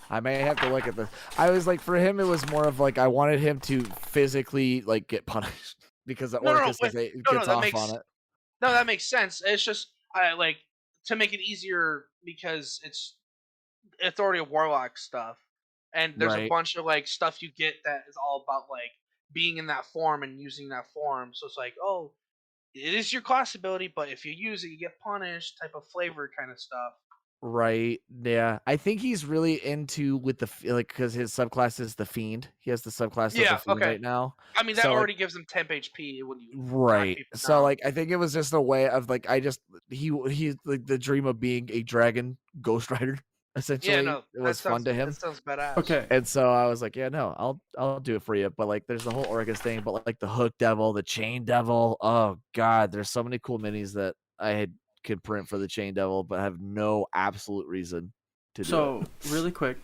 I may have to look at this. I was like, for him, it was more of like I wanted him to physically like get punished because the No, no, no, Orcus wait, no, gets off on it. no, that makes sense. It's just I like to make it easier because it's already a warlock stuff, and there's a Right. bunch of like stuff you get that is all about like being in that form and using that form. So it's like, oh, it is your class ability, but if you use it, you get punished. Type of flavor kind of stuff. Right, yeah. I think he's really into with the like, because his subclass is the Fiend. He has the subclass of the Yeah. Fiend Okay. right now. I mean, that So, like already gives him temp HP when you knock right. people So, down. like, I think it was just a way of, like, he's, like, the dream of being a dragon Ghost Rider, Yeah. essentially. No, It was fun to that him. sounds badass. Okay. And so I was like, "Yeah, no, I'll do it for you." But, like, there's the whole Orcus thing, but, like, the Hook Devil, the Chain Devil, oh god, there's so many cool minis that could print for the Chain Devil, but have no absolute reason to do it. So really quick,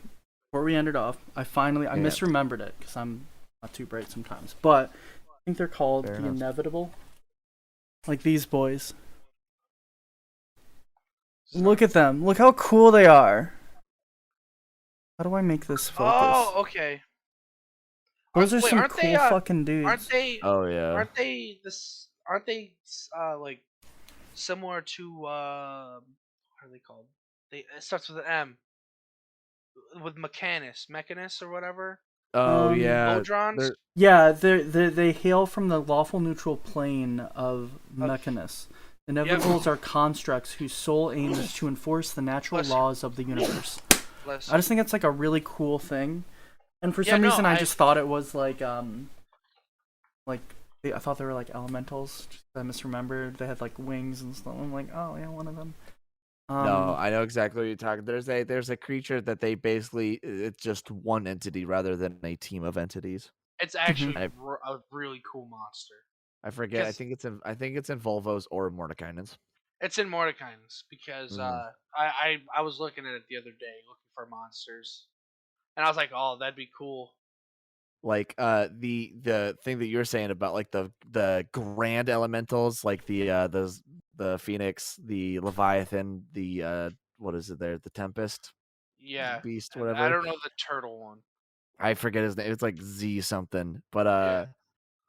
before we end it off, I Yeah, misremembered it because I'm not too bright sometimes, but I think they're called fair the enough. Inevitable. Like these boys. Look at them. Look how cool they are. How do I make this focus? Oh, okay. Those are Wait, some cool fucking dudes. Oh, yeah. Aren't they like similar to what are they called? It starts with an M. With Mechanus or whatever. Oh, yeah. Lodrons. Yeah, they hail from the lawful neutral plane of Of- Mechanus. Inevitables are constructs whose sole aim is to enforce the natural Bless you. laws of the universe. Bless I just think it's like a really cool thing, and for Yeah, some no, reason I I- just thought it was like I thought they were like elementals. Just, I misremembered. They had like wings and stuff. I'm like, oh yeah, one of them. No, I know exactly what you're talking. There's a creature that they basically it's just one entity rather than a team of entities. It's actually I a really cool monster. I forget. Because I think it's in Volvos or Mordekainen's. it's in Mordekainen's because Mhm. I was looking at it the other day looking for monsters, and I was like, oh, that'd be cool. Like the thing that you're saying about like the grand elementals, like the Phoenix, the Leviathan, the what is it there? The Tempest Yeah, Beast, and I whatever. don't know the turtle one. I forget his name. It's like Z something. But Yeah.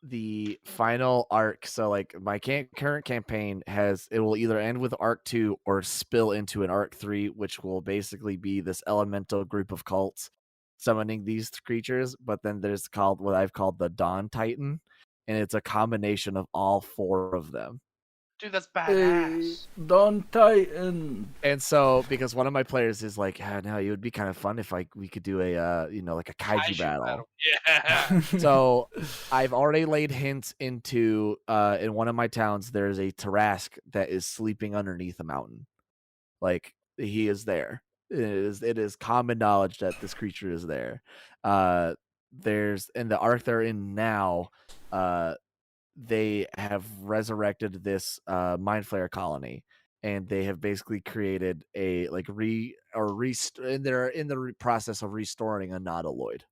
the final arc, so like my current campaign it will either end with arc 2 or spill into an arc 3, which will basically be this elemental group of cults summoning these creatures. But then there's called what I've called the Dawn Titan, and it's a combination of all 4 of them. Dude, that's Hey, badass. Dawn Titan. And so, because one of my players is like, no, it would be kind of fun if we could do a like a kaiju battle. Yeah. So I've already laid hints into in one of my towns there's a Tarask that is sleeping underneath a mountain. Like he is there. It is common knowledge that this creature is there. There's in the arc they're in now, they have resurrected this mind flayer colony, and they have basically created a like and they're in the process of restoring a nautiloid.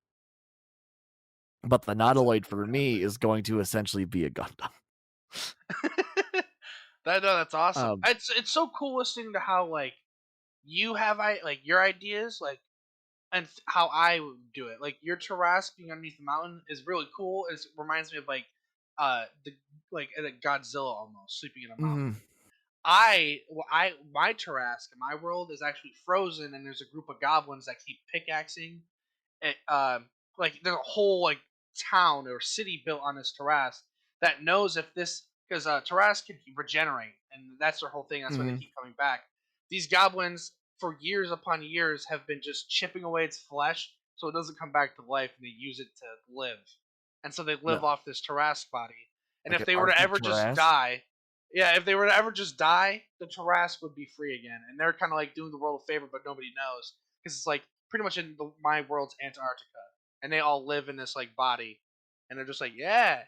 But the nautiloid for me is going to essentially be a Gundam. That's awesome. Um, It's so cool listening to how like you have your ideas and how I would do it. Like your Tarask being underneath the mountain is really cool. It reminds me of a Godzilla almost sleeping in a mountain. mhm. My Tarask in my world is actually frozen, and there's a group of goblins that keep pickaxing. It, like there's a whole like town or city built on this Tarask that knows if this because Tarask can regenerate, and that's their whole thing. That's why they keep coming back. These goblins, for years upon years, have been just chipping away its flesh so it doesn't come back to life, and they use it to live. And so they live Yeah. off this Tarask body. And Like if an they were to Arctic ever just Tarask? die, yeah, if they were to ever just die, the Tarask would be free again. And they're kind of like doing the world a favor, but nobody knows because it's like pretty much in my world's Antarctica, and they all live in this like body, and they're just like, yeah,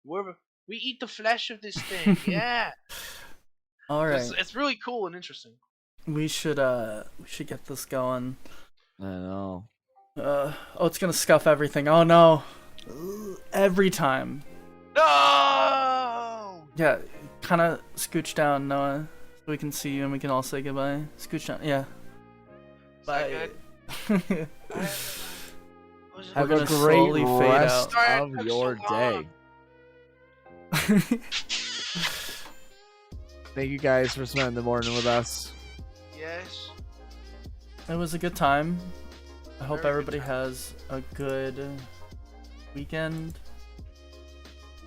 we eat the flesh of this thing, yeah. All right, It's really cool and interesting. we should get this going. I know. Oh, it's gonna scuff everything. Oh no, every time. No. Yeah, kind of scooch down, Noah, so we can see you and we can all say goodbye. Scooch down, yeah. Is that Bye. good? Have gonna a great slowly fade rest out. Sorry, of it took your so long. day. Thank you guys for spending the morning with us. Yes. It was a good time. I hope Very good everybody time. has a good weekend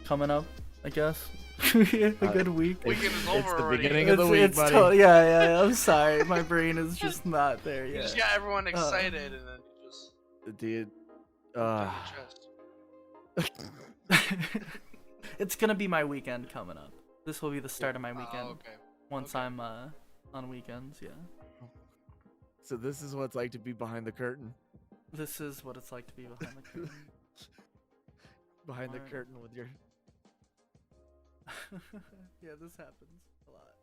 coming up, I guess. A good week. Weekend is over It's the already. beginning of the week, buddy. Yeah. I'm sorry, my brain is just not there You yet. just got everyone excited, and then you just Dude. down your chest. It's gonna be my weekend coming up. This will be the start of my weekend. Oh, okay. Once I'm on weekends, yeah. So this is what it's like to be behind the curtain. This is what it's like to be behind the curtain. Behind the Alright. curtain with your... Yeah, this happens a lot.